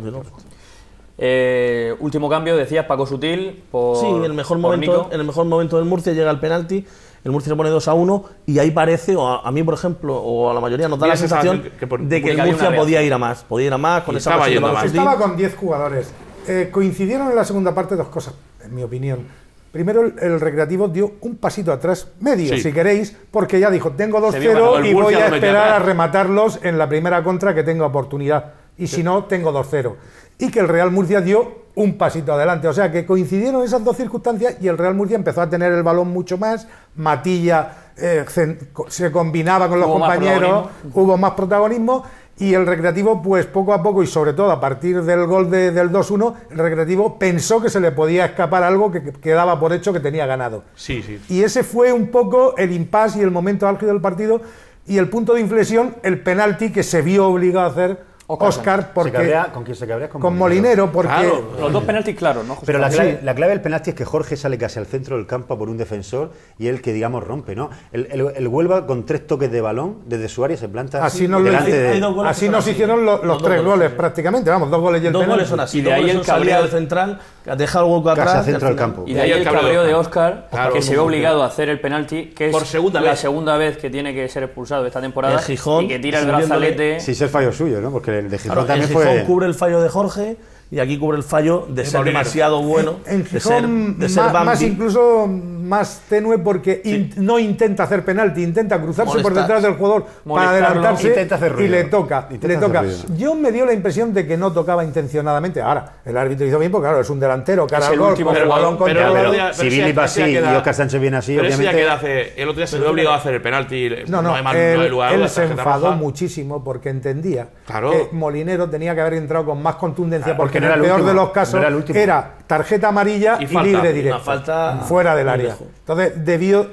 Último cambio, decías Paco Sutil por... Sí, en el mejor momento del Murcia llega el penalti, el Murcia se pone 2-1 y ahí parece, o a mí por ejemplo, o a la mayoría nos da la sensación de que el Murcia podía ir a más con esa pasión. Estaba con 10 jugadores. Coincidieron en la segunda parte dos cosas, en mi opinión. Primero, el Recreativo dio un pasito atrás, medio, si queréis, porque ya dijo, tengo 2-0 y voy a esperar a rematarlos en la primera contra que tenga oportunidad. Y si no, tengo 2-0. y que el Real Murcia dio un pasito adelante. O sea que coincidieron esas dos circunstancias y el Real Murcia empezó a tener el balón mucho más. Matilla se combinaba con los compañeros, hubo más protagonismo. Y el Recreativo, pues poco a poco, y sobre todo a partir del gol del 2-1, el Recreativo pensó que se le podía escapar algo que quedaba por hecho que tenía ganado. Sí, sí. Y ese fue un poco el impasse y el momento álgido del partido, y el punto de inflexión, el penalti que se vio obligado a hacer Óscar, porque ¿con quién se cabrea? con Molinero, porque claro, los dos penaltis claros, ¿no, José? Pero la clave del penalti es que Jorge sale casi al centro del campo por un defensor y él que, digamos, rompe, ¿no? El Huelva con 3 toques de balón desde su área se planta así nos hicieron los 3 goles prácticamente, vamos, 2 goles y el penalti. 2 goles son así, y de ahí el cabreo del central, que ha dejado el hueco atrás, centro del campo. Y de ahí el cabreo de Óscar, claro, que se ve obligado a hacer el penalti, que es por la segunda vez que tiene que ser expulsado esta temporada, el Gijón, y que tira el brazalete. Sí, es el fallo suyo, ¿no? Porque el de Gijón también fue... cubre el fallo de Jorge y aquí cubre el fallo de ser demasiado bueno, en Gijón, de ser más incluso más tenue, porque no intenta hacer penalti, intenta cruzarse por detrás del jugador para adelantarse y le toca. Yo me dio la impresión de que no tocaba intencionadamente. Ahora, el árbitro hizo bien porque claro, es un delantero, cara al gol, con el balón controlado. Si Billy va así y Óscar Sánchez viene así, obviamente. El otro día se ve obligado a hacer el penalti. Él se enfadó muchísimo porque entendía que Molinero tenía que haber entrado con más contundencia, porque en el peor de los casos era tarjeta amarilla y libre directo, fuera del área. Entonces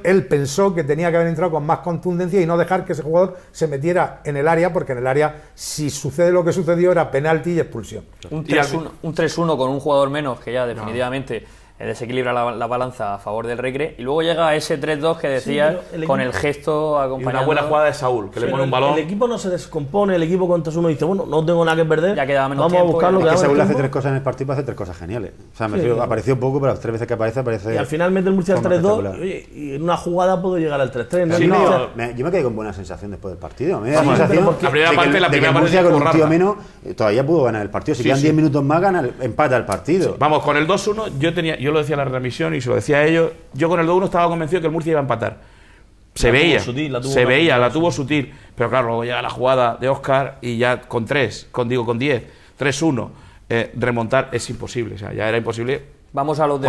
él pensó que tenía que haber entrado con más contundencia y no dejar que ese jugador se metiera en el área, porque en el área, si sucede lo que sucedió, era penalti y expulsión. Un 3-1 con un jugador menos, que ya definitivamente desequilibra la balanza a favor del Recre, y luego llega ese 3-2 que decías, con el gesto acompañado. Y una buena jugada de Saúl, que le pone un balón. El equipo no se descompone, el equipo con 3-1 dice, bueno, no tengo nada que perder, ya queda menos vamos a buscarlo. Es que Saúl hace 3 cosas en el partido, hace 3 cosas geniales. O sea, me refiero, apareció poco, pero las 3 veces que aparece. Y al final mete el Murcia al 3-2 y en una jugada puede llegar al 3-3. Yo me quedé con buena sensación después del partido. Me da la sensación de que Murcia con un tío menos todavía pudo ganar el partido. Si quedan 10 minutos más, empata el partido. Vamos, con el 2-1, yo lo decía en la transmisión y se lo decía a ellos, yo con el 2-1 estaba convencido que el Murcia iba a empatar. La tuvo sutil, pero claro, luego llega la jugada de Óscar y ya con 10, 3-1, remontar es imposible, o sea, ya era imposible. Vamos a los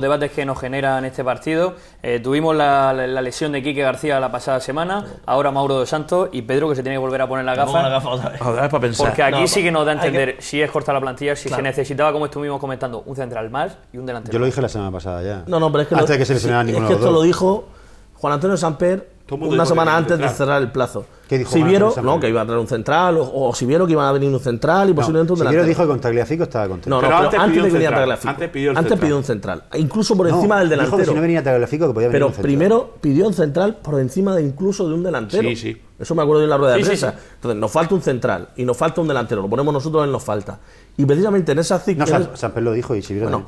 debates que nos generan este partido. Tuvimos la lesión de Quique García la pasada semana, ahora Mauro dos Santos y Pedro, que se tiene que volver a poner la gafa. Otra vez para pensar. Porque aquí sí que nos da a entender si es corta la plantilla, si se necesitaba, como estuvimos comentando, un central más y un delantero. Yo lo dije la semana pasada ya. No, pero es que antes de que se lesionara ninguno de los dos. Esto lo dijo Juan Antonio Samper una semana antes de cerrar el plazo. ¿Qué dijo? Si vieron que iba a traer un central, o si vieron que iban a venir un central y posiblemente un delantero. Si dijo que con Tagliafico estaba contento. Pero antes de que venía Tagliafico. Antes pidió un central. Incluso por encima del delantero. Dijo que si no venía Tagliafico que podía venir un central. Pero primero pidió un central por encima incluso de un delantero. Sí. Eso me acuerdo de la rueda de prensa. Entonces, nos falta un central y nos falta un delantero. Lo ponemos nosotros en nos falta. Y precisamente en esas Samper lo dijo y si vieron.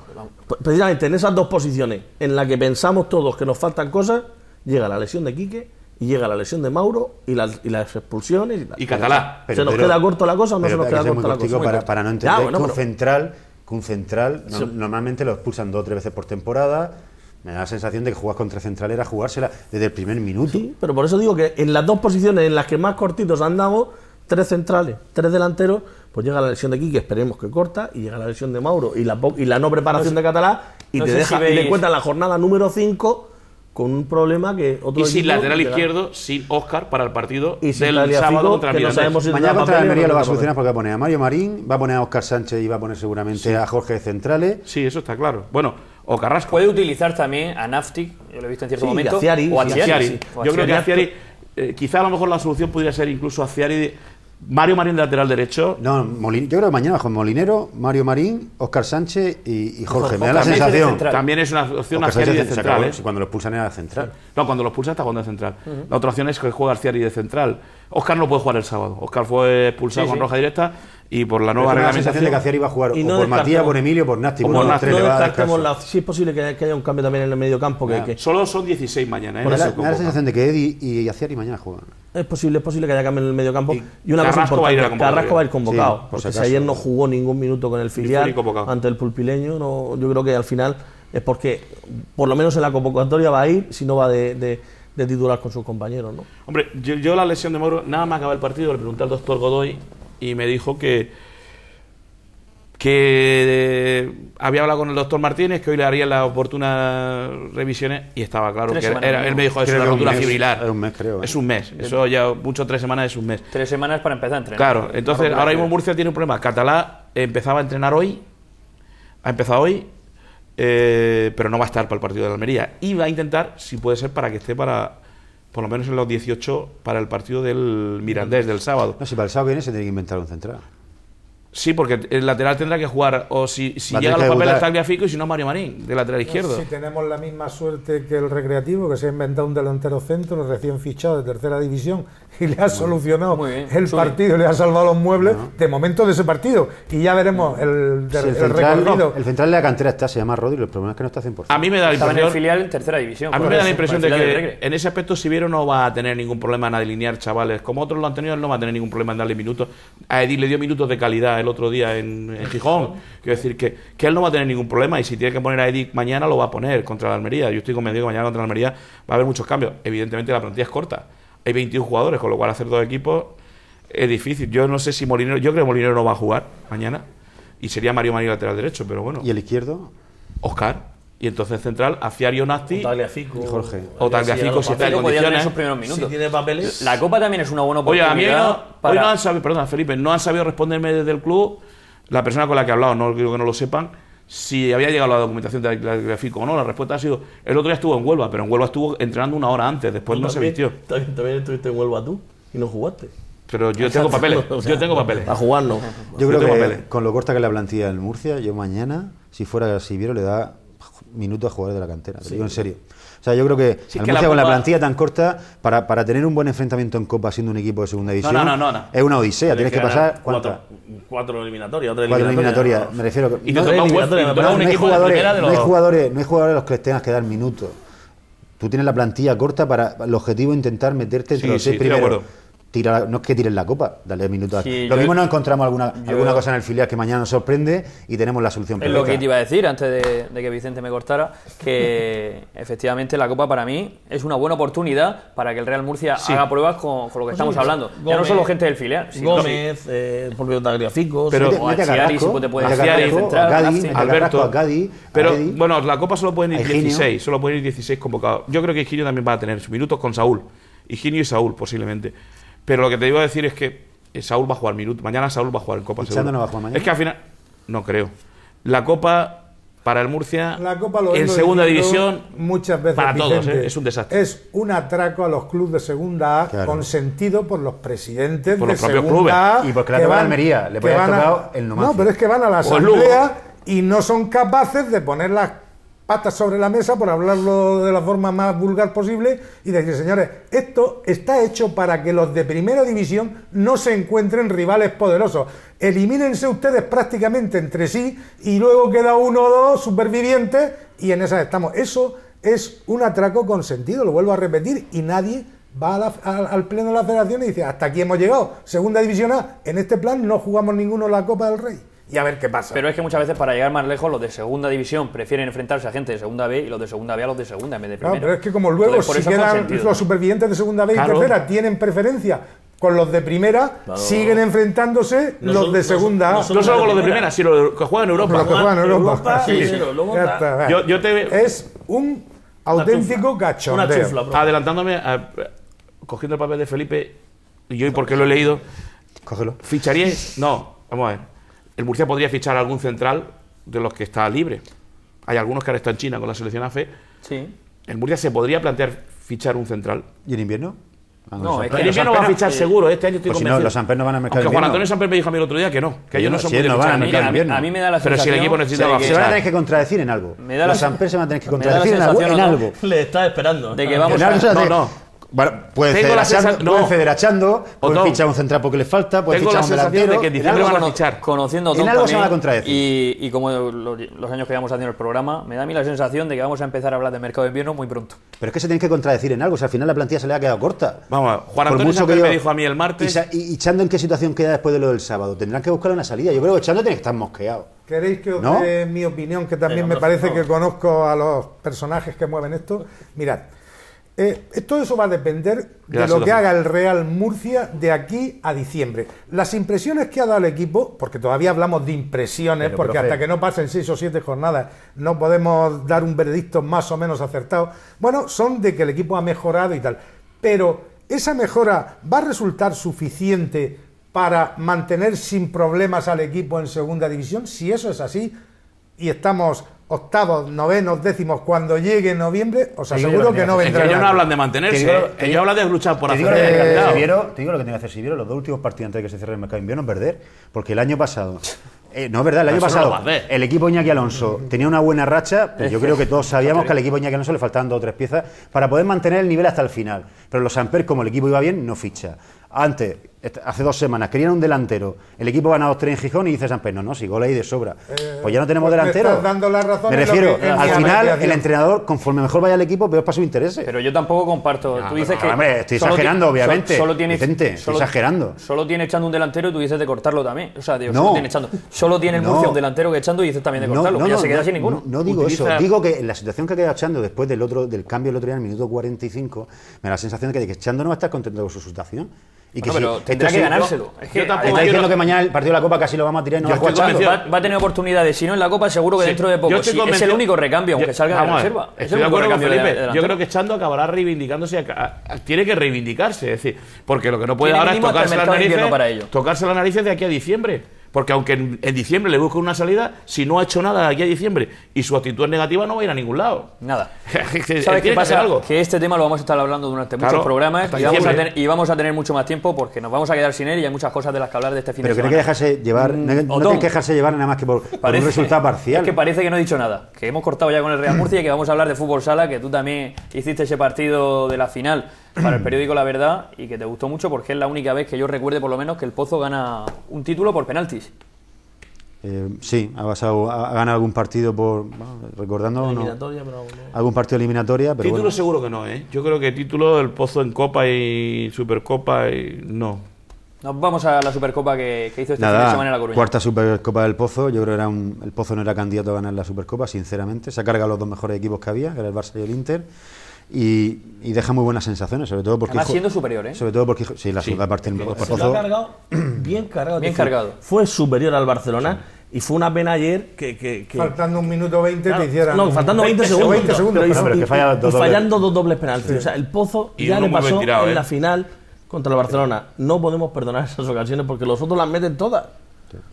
Precisamente en esas dos posiciones en las que pensamos todos que nos faltan cosas, llega la lesión de Quique y llega la lesión de Mauro y las expulsiones y Catalá. ¿Se nos queda corto la cosa o no se nos queda corta la cosa? Para no entender que un central normalmente lo expulsan 2 o 3 veces por temporada. Me da la sensación de que jugar contra central era jugársela desde el primer minuto. Sí, pero por eso digo que en las dos posiciones en las que más cortitos andamos, 3 centrales, 3 delanteros, pues llega la lesión de Quique, esperemos que corta, y llega la lesión de Mauro y la no preparación de Catalá, y te encuentras la jornada número 5 con un problema que otro. Y sin lateral izquierdo, sin Óscar para el partido y del sábado contra el Mirandés. Mañana contra el Almería lo va a solucionar porque va a poner a Mario Marín, va a poner a Óscar Sánchez y va a poner seguramente a Jorge de centrales. Sí, eso está claro. Bueno, o Carrasco. Puede utilizar también a Naftic, yo lo he visto en cierto momento. O a Ciari. Yo creo que a Ciari, quizá a lo mejor la solución podría ser incluso a Ciari. Mario Marín de lateral derecho. No, yo creo que mañana bajo Molinero, Mario Marín, Óscar Sánchez y Jorge. Me da la sensación. También es una opción a Ciari de central. Si cuando lo expulsan era central. No, cuando lo expulsan está jugando de central. La otra opción es que juega Ciari de central. Óscar no puede jugar el sábado. Óscar fue expulsado con roja directa y por la nueva reglamentación. De que Ciari iba a jugar o por Matías, por Emilio, por Nasti. No descartemos si es posible que haya un cambio también en el medio campo. Solo son 16 mañana. Me da la sensación de que Eddie y Ciari mañana juegan. Es posible que haya cambio en el medio campo. Y una cosa importante, Carrasco va a ir convocado. Porque si ayer no jugó ningún minuto con el filial ante el pulpileño, yo creo que al final es porque, por lo menos en la convocatoria va a ir, si no va de titular con sus compañeros, ¿no? Hombre, yo la lesión de Mauro, nada más acaba el partido, le pregunté al doctor Godoy y me dijo que que había hablado con el doctor Martínez, que hoy le harían las oportunas revisiones, y estaba claro que él me dijo, es una rotura fibrilar. Es un mes, creo. Es un mes. Eso ya mucho, 3 semanas es un mes. 3 semanas para empezar a entrenar. Claro, entonces ahora mismo Murcia tiene un problema. Catalá empezaba a entrenar hoy, ha empezado hoy, pero no va a estar para el partido de la Almería. Y va a intentar, si puede ser, para que esté para, por lo menos en los 18, para el partido del Mirandés del sábado. No, si para el sábado viene se tiene que inventar un central. Sí, porque el lateral tendrá que jugar, o si llega a los papeles Tagliafico, y si no Mario Marín, de lateral izquierdo. Si tenemos la misma suerte que el Recreativo, que se ha inventado un delantero centro recién fichado de tercera división y le ha solucionado el partido, le ha salvado los muebles, de momento de ese partido. Y ya veremos el recorrido. El central de la cantera está, se llama Rodri, el problema es que no está 100%. A mí me da la impresión, en el filial en tercera división. A mí me da la impresión de que en ese aspecto Siviero no va a tener ningún problema en alinear chavales. Como otros lo han tenido, él no va a tener ningún problema en darle minutos. A Edil le dio minutos de calidad el otro día en Gijón. Quiero decir que él no va a tener ningún problema, y si tiene que poner a Edic mañana lo va a poner contra la Almería. Yo estoy convencido que mañana contra la Almería va a haber muchos cambios. Evidentemente la plantilla es corta, hay 21 jugadores, con lo cual hacer 2 equipos es difícil. Yo no sé si Molinero, yo creo que Molinero no va a jugar mañana, y sería Mario Marín lateral derecho, pero bueno. ¿Y el izquierdo? Oscar. Y entonces central, Aciario Nasti, Tagliafico, Jorge. O Tagliafico, si está en condiciones. Sus primeros minutos. Si tiene papeles. La Copa también es una buena Oye, oportunidad. a mí hoy no han sabido, perdona Felipe, no han sabido responderme desde el club, la persona con la que he hablado, no quiero que no lo sepan, si había llegado la documentación de Tagliafico o no. La respuesta ha sido, el otro día estuvo en Huelva, pero en Huelva estuvo entrenando 1 hora antes, después no se vistió. También estuviste en Huelva tú y no jugaste. Pero yo tengo papeles, yo tengo papeles. A jugar no. Yo creo que con lo corta que es la plantilla del Murcia, yo mañana, si fuera Siviero, le da minutos a jugadores de la cantera, te digo en serio. O sea, yo creo que al Murcia con la plantilla tan corta, para tener un buen enfrentamiento en Copa siendo un equipo de segunda división, es una odisea. Tienes que pasar 4 eliminatorias, 4 eliminatorias, me refiero. Y no hay jugadores a los que les tengas que dar minutos. Tú tienes la plantilla corta para el objetivo intentar meterte entre los 6 primeros. No es que tiren la copa, dale minutos. Sí, lo mismo nos encontramos alguna cosa en el filial que mañana nos sorprende y tenemos la solución perfecta. Es lo que te iba a decir antes de que Vicente me cortara, que efectivamente la Copa para mí es una buena oportunidad para que el Real Murcia haga pruebas con lo que estamos hablando. Gómez, ya no solo gente del filial. Gómez, el propio Tagliafico, pero Achiari, si te puede Alberto, Gadi, pero bueno, la Copa solo pueden ir 16, solo pueden ir 16 convocados. Yo creo que Higinio también va a tener sus minutos con Saúl. Higinio y Saúl posiblemente. Pero lo que te iba a decir es que Saúl va a jugar minutos. Mañana Saúl va a jugar en Copa. ¿Chando no va a jugar mañana? Es que al final, no creo. La Copa para el Murcia, la Copa en segunda división, muchas veces para Vicente, todos, es un desastre. Es un atraco a los clubes de segunda A, consentido por los presidentes por de los propios segunda clubes. A. Y porque la Copa de Almería le puede haber tocado el Numancia. No, pero es que van a la asamblea y no son capaces de poner las patas sobre la mesa, por hablarlo de la forma más vulgar posible, y decir, señores, esto está hecho para que los de primera división no se encuentren rivales poderosos. Elimínense ustedes prácticamente entre sí y luego queda 1 o 2 supervivientes y en esas estamos. Eso es un atraco consentido, lo vuelvo a repetir, y nadie va al pleno de la federación y dice, hasta aquí hemos llegado, segunda división A, en este plan no jugamos ninguno la Copa del Rey. Y a ver qué pasa. Pero es que muchas veces para llegar más lejos los de segunda división prefieren enfrentarse a gente de segunda B y los de segunda B a los de segunda en vez de primera. No, pero es que como luego entonces, si quedan los supervivientes de segunda B y tercera tienen preferencia con los de primera, siguen enfrentándose los de segunda A. No solo con los de primera, sino los que juegan en Europa. Los que juegan en Europa. Es un auténtico cachondeo. Adelantándome, cogiendo el papel de Felipe, y yo, porque lo he leído, cógelo. ¿Ficharíais? No, vamos a ver. El Murcia podría fichar a algún central de los que está libre. Hay algunos que ahora están en China con la selección AFE. Sí. El Murcia se podría plantear fichar un central. ¿Y en invierno? No, es que el invierno va a fichar seguro. Este año estoy convencido. Si no, los Samper no van a mercado. Aunque Juan Antonio Samper me dijo a mí el otro día que no, que ellos no son muy de fichar en invierno. A mí me da la sensación. Pero si el equipo necesita se van a tener que contradecir en algo. Los Samper se van a tener que contradecir en algo. Le está esperando. De que vamos a... No. Bueno, puede ceder a Chando, puede fichar un central porque le falta, puede fichar un delantero. De que en diciembre van a fichar. Conociendo en algo se van a contradecir. Y como los años que llevamos haciendo el programa, me da a mí la sensación de que vamos a empezar a hablar de mercado de invierno muy pronto. Pero es que se tienen que contradecir en algo, o sea, al final la plantilla se le ha quedado corta. Vamos a ver, Juan Antonio Samper me dijo a mí el martes. ¿Y Chando en qué situación queda después de lo del sábado? Tendrán que buscar una salida. Yo creo que Chando tiene que estar mosqueado. ¿Queréis que os dé mi opinión, que también me parece que conozco a los personajes que mueven esto? Mirad. todo eso va a depender de lo que haga el Real Murcia de aquí a diciembre. Las impresiones que ha dado el equipo, porque todavía hablamos de impresiones, porque hasta que no pasen 6 o 7 jornadas no podemos dar un veredicto más o menos acertado, bueno, son de que el equipo ha mejorado y tal. Pero esa mejora va a resultar suficiente para mantener sin problemas al equipo en segunda división. Si eso es así y estamos octavos, novenos, décimos, cuando llegue noviembre, os aseguro que no vendrá. Es que ellos no hablan de mantenerse, ellos hablan de luchar por hacer el candado. Te digo lo que tiene que hacer. Si vieron los 2 últimos partidos antes de que se cierre el mercado de invierno, perder, porque el año pasado... no es verdad, el año pasado el equipo Iñaki Alonso tenía una buena racha, pero yo creo que todos sabíamos que al equipo Iñaki Alonso le faltaban 2 o 3 piezas para poder mantener el nivel hasta el final. Pero los Samper, como el equipo iba bien, no ficha. Antes, hace 2 semanas, querían un delantero. El equipo gana 2-3 en Gijón y dice Samper, no, si gol ahí de sobra. Pues ya no tenemos delantero. Me refiero, al final, el entrenador, conforme mejor vaya el equipo, peor para su interés. Pero yo tampoco comparto. Tú dices que... Hombre, estoy exagerando, obviamente. Vicente, estoy exagerando. Solo tiene echando un delantero y tú dices de cortarlo también. O sea, digo, solo tiene echando. Solo tiene el Murcia un delantero que echando y dices también de cortarlo. Ya se queda sin ninguno. No digo eso. Digo que en la situación que ha quedado echando después del cambio el otro día en el minuto 45, me da la sensación de que echando no va a estar contento con su situación. Y que pero tendrá que ganárselo. Es que está diciendo que mañana el partido de la Copa casi lo vamos a tirar y no va a tener oportunidades. Si no en la Copa, seguro que dentro de poco. Es el único recambio, aunque salga de la reserva. Estoy de acuerdo con Felipe. Yo creo que echando acabará reivindicándose. Tiene que reivindicarse. Es decir, porque lo que no puede ahora es tocarse las narices de aquí a diciembre. Porque aunque en diciembre le busque una salida, si no ha hecho nada de aquí a diciembre y su actitud es negativa, no va a ir a ningún lado. Nada. ¿Sabes qué pasa? Que este tema lo vamos a estar hablando durante muchos programas y vamos a tener mucho más tiempo porque nos vamos a quedar sin él y hay muchas cosas de las que hablar de este fin de semana. Pero que dejarse llevar, no tienes que dejarse llevar nada más que por un resultado parcial. Es que parece que no he dicho nada. Que hemos cortado ya con el Real Murcia y que vamos a hablar de fútbol sala, que tú también hiciste ese partido de la final para el periódico La Verdad y que te gustó mucho porque es la única vez que yo recuerde por lo menos que el Pozo gana un título por penaltis. Sí, ha ganado algún partido recordando eliminatoria, pero algún partido eliminatoria, pero título seguro que no, Yo creo que título el Pozo en Copa y Supercopa no. Nos vamos a la Supercopa que hizo este fin de semana en La Coruña. Cuarta Supercopa del Pozo, yo creo que el Pozo no era candidato a ganar la Supercopa, sinceramente. Se ha cargado los 2 mejores equipos que había, que era el Barça y el Inter. Y deja muy buenas sensaciones, sobre todo porque... Además siendo superior, Sobre todo porque... Sí, la segunda parte del Pozo... Se lo ha cargado bien cargado. Fue superior al Barcelona y fue una pena ayer que faltando un minuto 20 te hicieran... No, faltando 20 segundos. Pero que fallando 2 dobles penaltis. Sí. O sea, el Pozo ya le pasó en la final contra el Barcelona. No podemos perdonar esas ocasiones porque los otros las meten todas.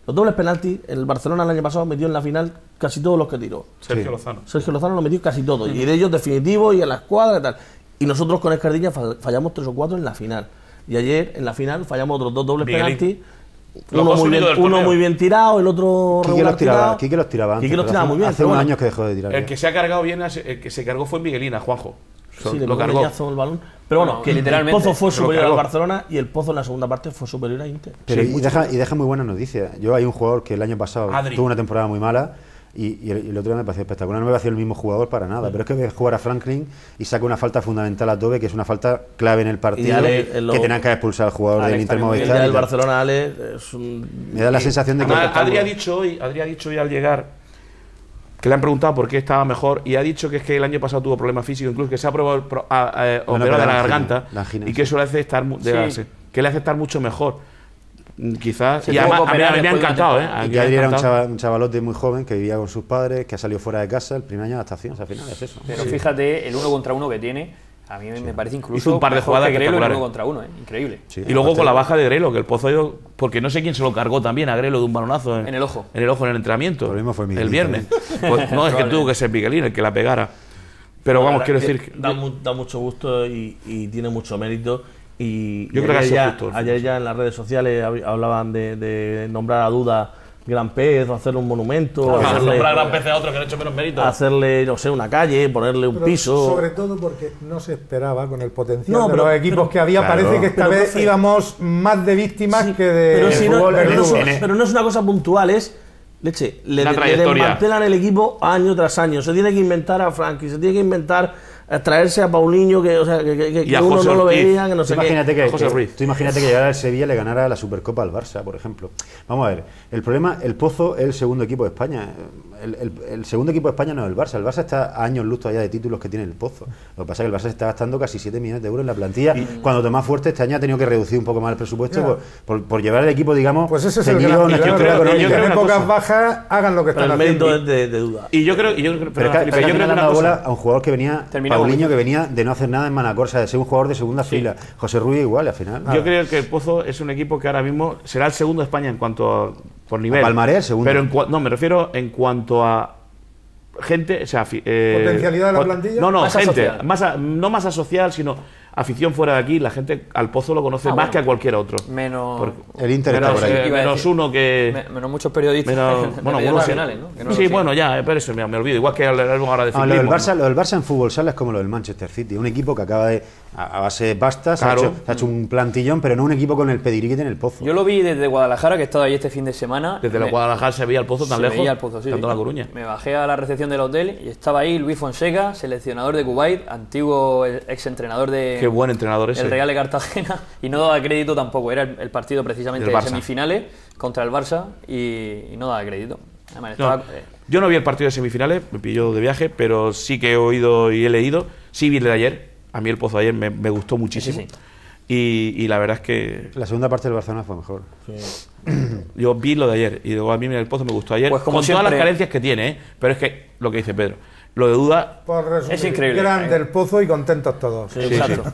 Los dobles penaltis, el Barcelona el año pasado metió en la final casi todos los que tiró. Sergio Lozano lo metió casi todos. Y de ellos definitivos y en la escuadra y tal. Y nosotros con Escardilla fallamos 3 o 4 en la final. Y ayer en la final fallamos otros 2 dobles penaltis. Uno muy bien tirado, el otro regular tirado. Quique los tiraba antes. Quique los tiraba muy bien. Hace unos años que dejó de tirar. El que se ha cargado bien, el que se cargó fue Miguelina, Juanjo. Sí, lo cargó el balón. Pero bueno, que literalmente el Pozo fue superior al Barcelona y el Pozo en la segunda parte fue superior a Inter. Pero y deja muy buenas noticias. Yo hay un jugador que el año pasado tuvo una temporada muy mala y el otro día me pareció espectacular. No me pareció el mismo jugador para nada, pero es que ve jugar a Franklin y saca una falta fundamental a Tobe, que es una falta clave en el partido, que tenían que expulsar al jugador del Inter Movistar. El Barcelona, me da la sensación de que... Adri ha dicho hoy al llegar que le han preguntado por qué estaba mejor y ha dicho que es que el año pasado tuvo problemas físicos, incluso que se ha probado operado de la garganta y que eso le hace estar mucho mejor. Quizás, y además a mí me ha encantado, y que Adri era un chavalote muy joven que vivía con sus padres, que ha salido fuera de casa el primer año de adaptación, al final es eso. Pero fíjate, el 1 contra 1 que tiene, a mí me parece incluso hizo un par de jugadas que Grelo el 1 contra 1, increíble. Sí, y luego con la baja de Grelo, que el Pozo ha ido, porque no sé quién se lo cargó también a Grelo de un balonazo en el ojo. En el entrenamiento. Lo mismo fue Miguel, el viernes. Pues, no, es que tuvo que ser Miguelín el que la pegara. Pero vamos, quiero decir que da mucho gusto y tiene mucho mérito. Y yo creo que ayer ya en las redes sociales hablaban de nombrar a Duda Gran Pez o hacerle un monumento, nombrar Gran Pez a otro que no ha hecho menos mérito, hacerle, no sé, una calle, ponerle un piso. Sobre todo porque no se esperaba con el potencial de los equipos que había. Parece que esta vez íbamos más de víctimas que de fútbol. Pero no es una cosa puntual, es le desmantelan el equipo año tras año. Se tiene que inventar a Frankie, se tiene que inventar traerse a Paulinho, que, o sea, que uno no lo veía, que no sé qué. Tú imagínate que llegara el Sevilla y le ganara la Supercopa al Barça, por ejemplo. Vamos a ver, el problema, el Pozo es el segundo equipo de España. El segundo equipo de España no es el Barça. El Barça está a años luz todavía de títulos que tiene el Pozo. Lo que pasa es que el Barça se está gastando casi 7 millones de euros en la plantilla, cuando Tomás Fuerte este año ha tenido que reducir un poco más el presupuesto por llevar el equipo, digamos, pues ese es el gran milagro, que en épocas bajas hagan lo que están haciendo. El mérito es de duda. Y yo creo pero yo creo que le han dado bola a un jugador que venía, Paulinho, que venía de no hacer nada en Manacorsa, de ser un jugador de segunda fila. José Ruiz igual, al final. Yo creo que el Pozo es un equipo que ahora mismo será el segundo de España en cuanto a, por nivel. Palmarés, segundo. Pero no, me refiero en cuanto a gente, o sea, potencialidad de la plantilla. No, masa gente, social. no masa social, sino afición fuera de aquí. La gente al Pozo lo conoce más que a cualquier otro. Menos el Inter está por ahí. Menos uno que menos muchos periodistas bueno, nacionales, ¿no? Sí, bueno, ya, pero eso me olvido. Igual que hablaremos ahora de ciclismo. Lo del Barça en fútbol sala es como lo del Manchester City, un equipo que acaba de, a base de pasta, se ha hecho un plantillón, pero no un equipo con el pedigrí que tiene el Pozo. Yo lo vi desde Guadalajara, que he estado ahí este fin de semana. Desde Guadalajara se veía el Pozo tan lejos. Se veía el Pozo, sí. Tanto La Coruña. Me bajé a la recepción del hotel y estaba ahí Luis Fonseca, seleccionador de Kuwait, antiguo exentrenador de... Qué buen entrenador ese. El Real de Cartagena, y no daba crédito tampoco. Era el partido precisamente de semifinales contra el Barça y no daba crédito. Además, yo no vi el partido de semifinales, me pilló de viaje, pero sí que he oído y he leído. Sí vi el de ayer. A mí el Pozo ayer me gustó muchísimo. Sí. Y la verdad es que... La segunda parte del Barcelona fue mejor. Sí. Yo vi lo de ayer y digo, a mí el Pozo me gustó ayer, pues con todas las carencias que tiene, pero es que lo que dice Pedro, lo de Duda es increíble. Grande el Pozo y contentos todos. Sí, exacto.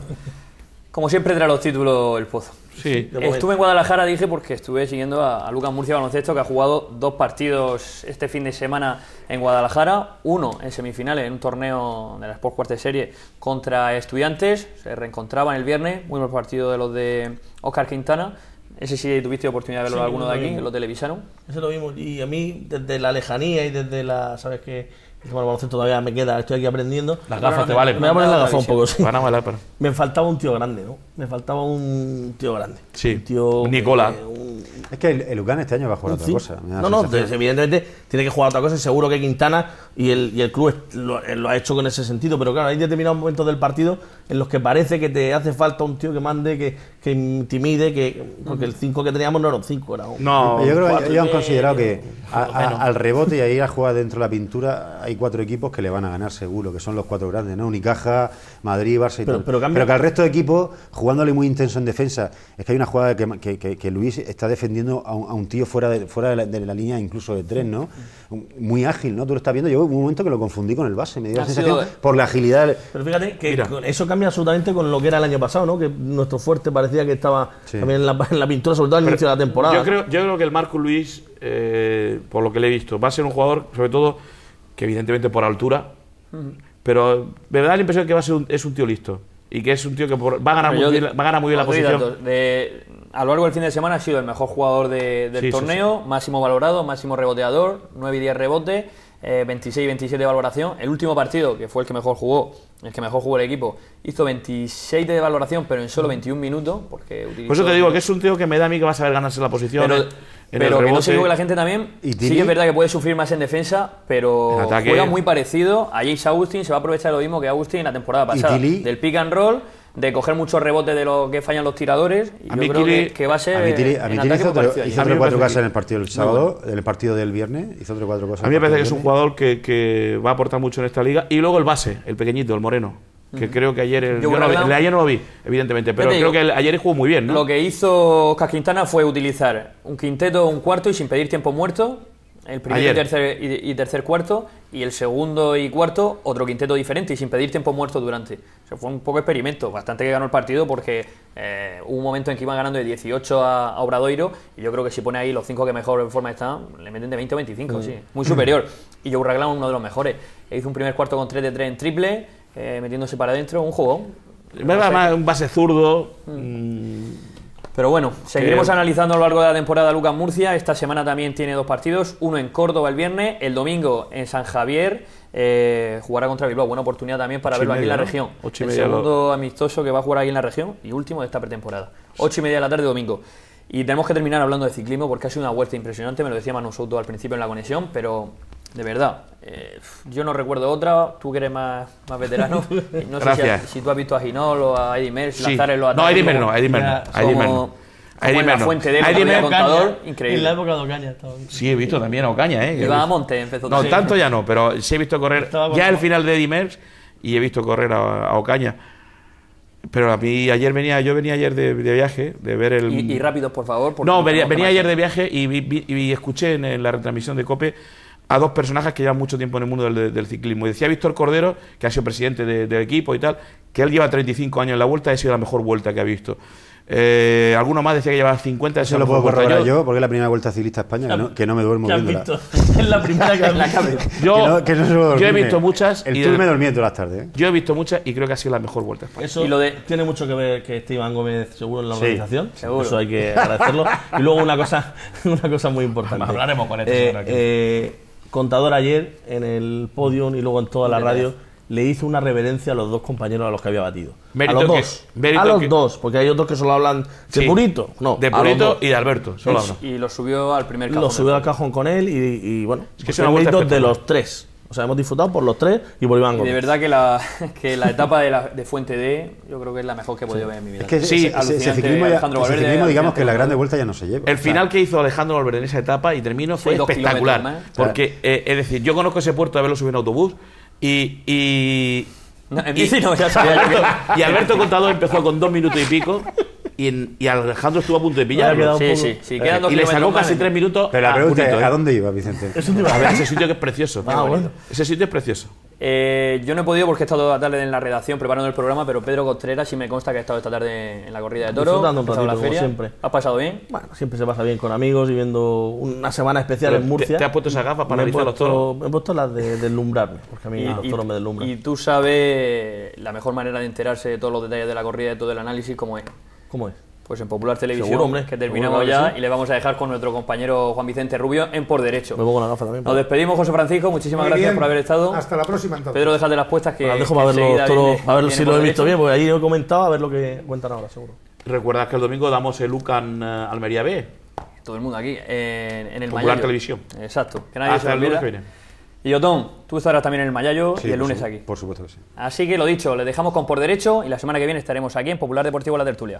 Como siempre trae los títulos el Pozo. Sí, estuve en Guadalajara, dije, porque estuve siguiendo a Lucas Murcia Baloncesto, que ha jugado 2 partidos este fin de semana en Guadalajara, uno en semifinales en un torneo de la Sport Cuarta Serie contra Estudiantes, se reencontraban el viernes, muy buen partido de los de Óscar Quintana. Ese sí tuviste oportunidad de verlo alguno de aquí, lo televisaron. Ese lo vimos, y a mí desde la lejanía y desde la, ¿sabes qué? Bueno, el baloncesto todavía me queda, estoy aquí aprendiendo. Las gafas te valen. Me voy a poner las gafas un poco, sí. Van a valer, pero... Me faltaba un tío grande, ¿no? Me faltaba un tío grande. Sí, un tío Nicola. Es que el Lucan este año va a jugar otra cosa. No, evidentemente tiene que jugar otra cosa. Seguro que Quintana y el club lo ha hecho con ese sentido. Pero claro, hay determinados momentos del partido en los que parece que te hace falta un tío que mande, que intimide, porque el 5 que teníamos no era un 5, era un... No, yo creo que ellos han considerado que al rebote y a ir a jugar dentro de la pintura hay 4 equipos que le van a ganar seguro, que son los 4 grandes, ¿no? Unicaja, Madrid, Barça y todo. Pero que al resto de equipos, jugándole muy intenso en defensa, es que hay una jugada que Luis está defendiendo a un tío fuera de la línea incluso de 3, ¿no? Muy ágil, ¿no? Tú lo estás viendo, yo un momento que lo confundí con el base, me dio la sensación por la agilidad. Pero fíjate que eso cambia absolutamente con lo que era el año pasado, ¿no? Que nuestro fuerte parecía que estaba también en la pintura, sobre todo al inicio de la temporada. Yo creo que el Marco Luis, por lo que le he visto, va a ser un jugador, sobre todo, que evidentemente por altura, pero me da la impresión que es un tío listo y que es un tío que va a ganar muy bien la posición. A lo largo del fin de semana ha sido el mejor jugador del torneo, máximo valorado, máximo reboteador, 9 y 10 rebotes, 26 y 27 de valoración. El último partido, que fue el que mejor jugó el equipo, hizo 26 de valoración, pero en solo 21 minutos. Por eso te digo que es un tío que me da a mí que va a saber ganarse la posición. Pero que no se equivoque la gente también. Sí que es verdad que puede sufrir más en defensa, pero juega muy parecido a James Agustín. Se va a aprovechar lo mismo que Agustín en la temporada pasada, del pick and roll, de coger muchos rebotes de lo que fallan los tiradores. Y yo creo que va a ser. A mí hizo 4 cosas en el partido del sábado, en el partido del viernes, hizo 4 cosas. A mí me parece que es un jugador que va a aportar mucho en esta liga. Y luego el base, el pequeñito, el moreno, que creo que ayer ayer no lo vi, evidentemente, pero creo que ayer jugó muy bien, ¿no? Lo que hizo Óscar Quintana fue utilizar un quinteto, un cuarto y sin pedir tiempo muerto. El primero y tercer cuarto, y el segundo y cuarto otro quinteto diferente y sin pedir tiempo muerto durante. O sea, fue un poco experimento, bastante que ganó el partido porque hubo un momento en que iban ganando de 18 a Obradoiro, y yo creo que si pone ahí los 5 que mejor en forma están, le meten de 20 o 25, sí, muy superior. Y Joe Raglan, uno de los mejores, hizo un primer cuarto con 3 de 3 en triple, metiéndose para adentro, un jugón. Un base zurdo. Pero bueno, seguiremos analizando a lo largo de la temporada Lucas Murcia. Esta semana también tiene 2 partidos, uno en Córdoba el viernes, el domingo en San Javier, jugará contra Bilbao. Buena oportunidad también para verlo aquí en la región. El segundo amistoso que va a jugar aquí en la región y último de esta pretemporada. 8:30 de la tarde domingo. Y tenemos que terminar hablando de ciclismo porque ha sido una vuelta impresionante, me lo decía Manu Souto al principio en la conexión, pero de verdad. Yo no recuerdo otra, tú que eres más veterano. No sé Gracias. si tú has visto a Ginol o a Eddie Merckx Sí. lanzar en los ataques. No, Eddie Merckx no, Eddie Merckx no. Como en la fuente de él, contador, increíble. En la época de Ocaña estaba. Sí, he visto también a Ocaña, Iba a Monte, empezó No, también. tanto ya no, pero sí he visto correr ya el final de Eddie Merckx y he visto correr a Ocaña. Pero a mí yo venía ayer de viaje, de ver el... Y rápidos, por favor. No, venía ayer de viaje y escuché en la retransmisión de COPE a dos personajes que llevan mucho tiempo en el mundo del ciclismo. Y decía Víctor Cordero, que ha sido presidente del equipo y tal, que él lleva 35 años en la vuelta y ha sido la mejor vuelta que ha visto. Alguno más decía que llevaba 50. Eso lo puedo corroborar yo, porque es la primera vuelta ciclista a España, que no me duermo viéndola. Es la primera que has visto. Yo he visto muchas. El Tour me dormí todas las tardes. Yo he visto muchas y creo que ha sido la mejor vuelta a España. Eso tiene mucho que ver que esté Iván Gómez seguro en la organización. Seguro. Eso hay que agradecerlo. Y luego una cosa muy importante. Hablaremos con esto. Contador ayer en el podium y luego en toda la radio le hizo una reverencia a los dos compañeros a los que había batido. A los dos, porque hay otros que solo hablan de Purito. No, de Purito y de Alberto. Solo hablan. Y lo subió al primer cajón. Lo subió al cajón con él y bueno, es que es una vuelta de los tres. O sea, hemos disfrutado por los tres y por Iván Gómez. Y de verdad que la etapa de Fuente D, yo creo que es la mejor que he podido ver en mi vida. Es que ese ciclismo, digamos que la grande vuelta ya no se lleva. El final que hizo Alejandro Valverde en esa etapa y terminó fue espectacular. Porque, es decir, yo conozco ese puerto de haberlo subido en autobús y Alberto Contador empezó con 2 minutos y pico y Alejandro estuvo a punto de pillarlo. Sí. Y le sacó casi 3 minutos. Pero la pregunta es, ¿a dónde iba, Vicente? A ver, ese sitio que es precioso. Bueno. Ese sitio es precioso. Yo no he podido porque he estado toda la tarde en la redacción preparando el programa, pero Pedro Contreras sí me consta que ha estado esta tarde en la corrida de toros. Disfrutando un ratito, la feria. como siempre. ¿Has pasado bien? Bueno, siempre se pasa bien con amigos y viendo una semana especial en Murcia. ¿Te has puesto esas gafas para analizar los toros? Me he puesto las de deslumbrarme, porque a mí los toros me deslumbran. Y tú sabes la mejor manera de enterarse de todos los detalles de la corrida, de todo el análisis, ¿cómo es? ¿Cómo es? Pues en Popular Televisión, Seguro, hombre. que terminamos Seguro, ya sí. y le vamos a dejar con nuestro compañero Juan Vicente Rubio en Por Derecho. Me pongo la gafa también. Nos despedimos, José Francisco, muchísimas Muy gracias bien. por haber estado. Hasta la próxima, entonces. Pedro, déjate las puestas que... Las dejo para ver los toros, a ver si lo he visto bien, porque ahí he comentado, a ver lo que cuentan ahora, seguro. Recuerda que el domingo damos el UCAN Almería B. Todo el mundo aquí, en el Popular Mayayo. Televisión. Exacto, que nadie se Hasta el lunes olvida. que viene. Y Otón, tú estarás también en el Mayayo Sí, y el lunes por aquí. Por supuesto que sí. Así que lo dicho, les dejamos con Por Derecho y la semana que viene estaremos aquí en Popular Deportivo La Tertulia.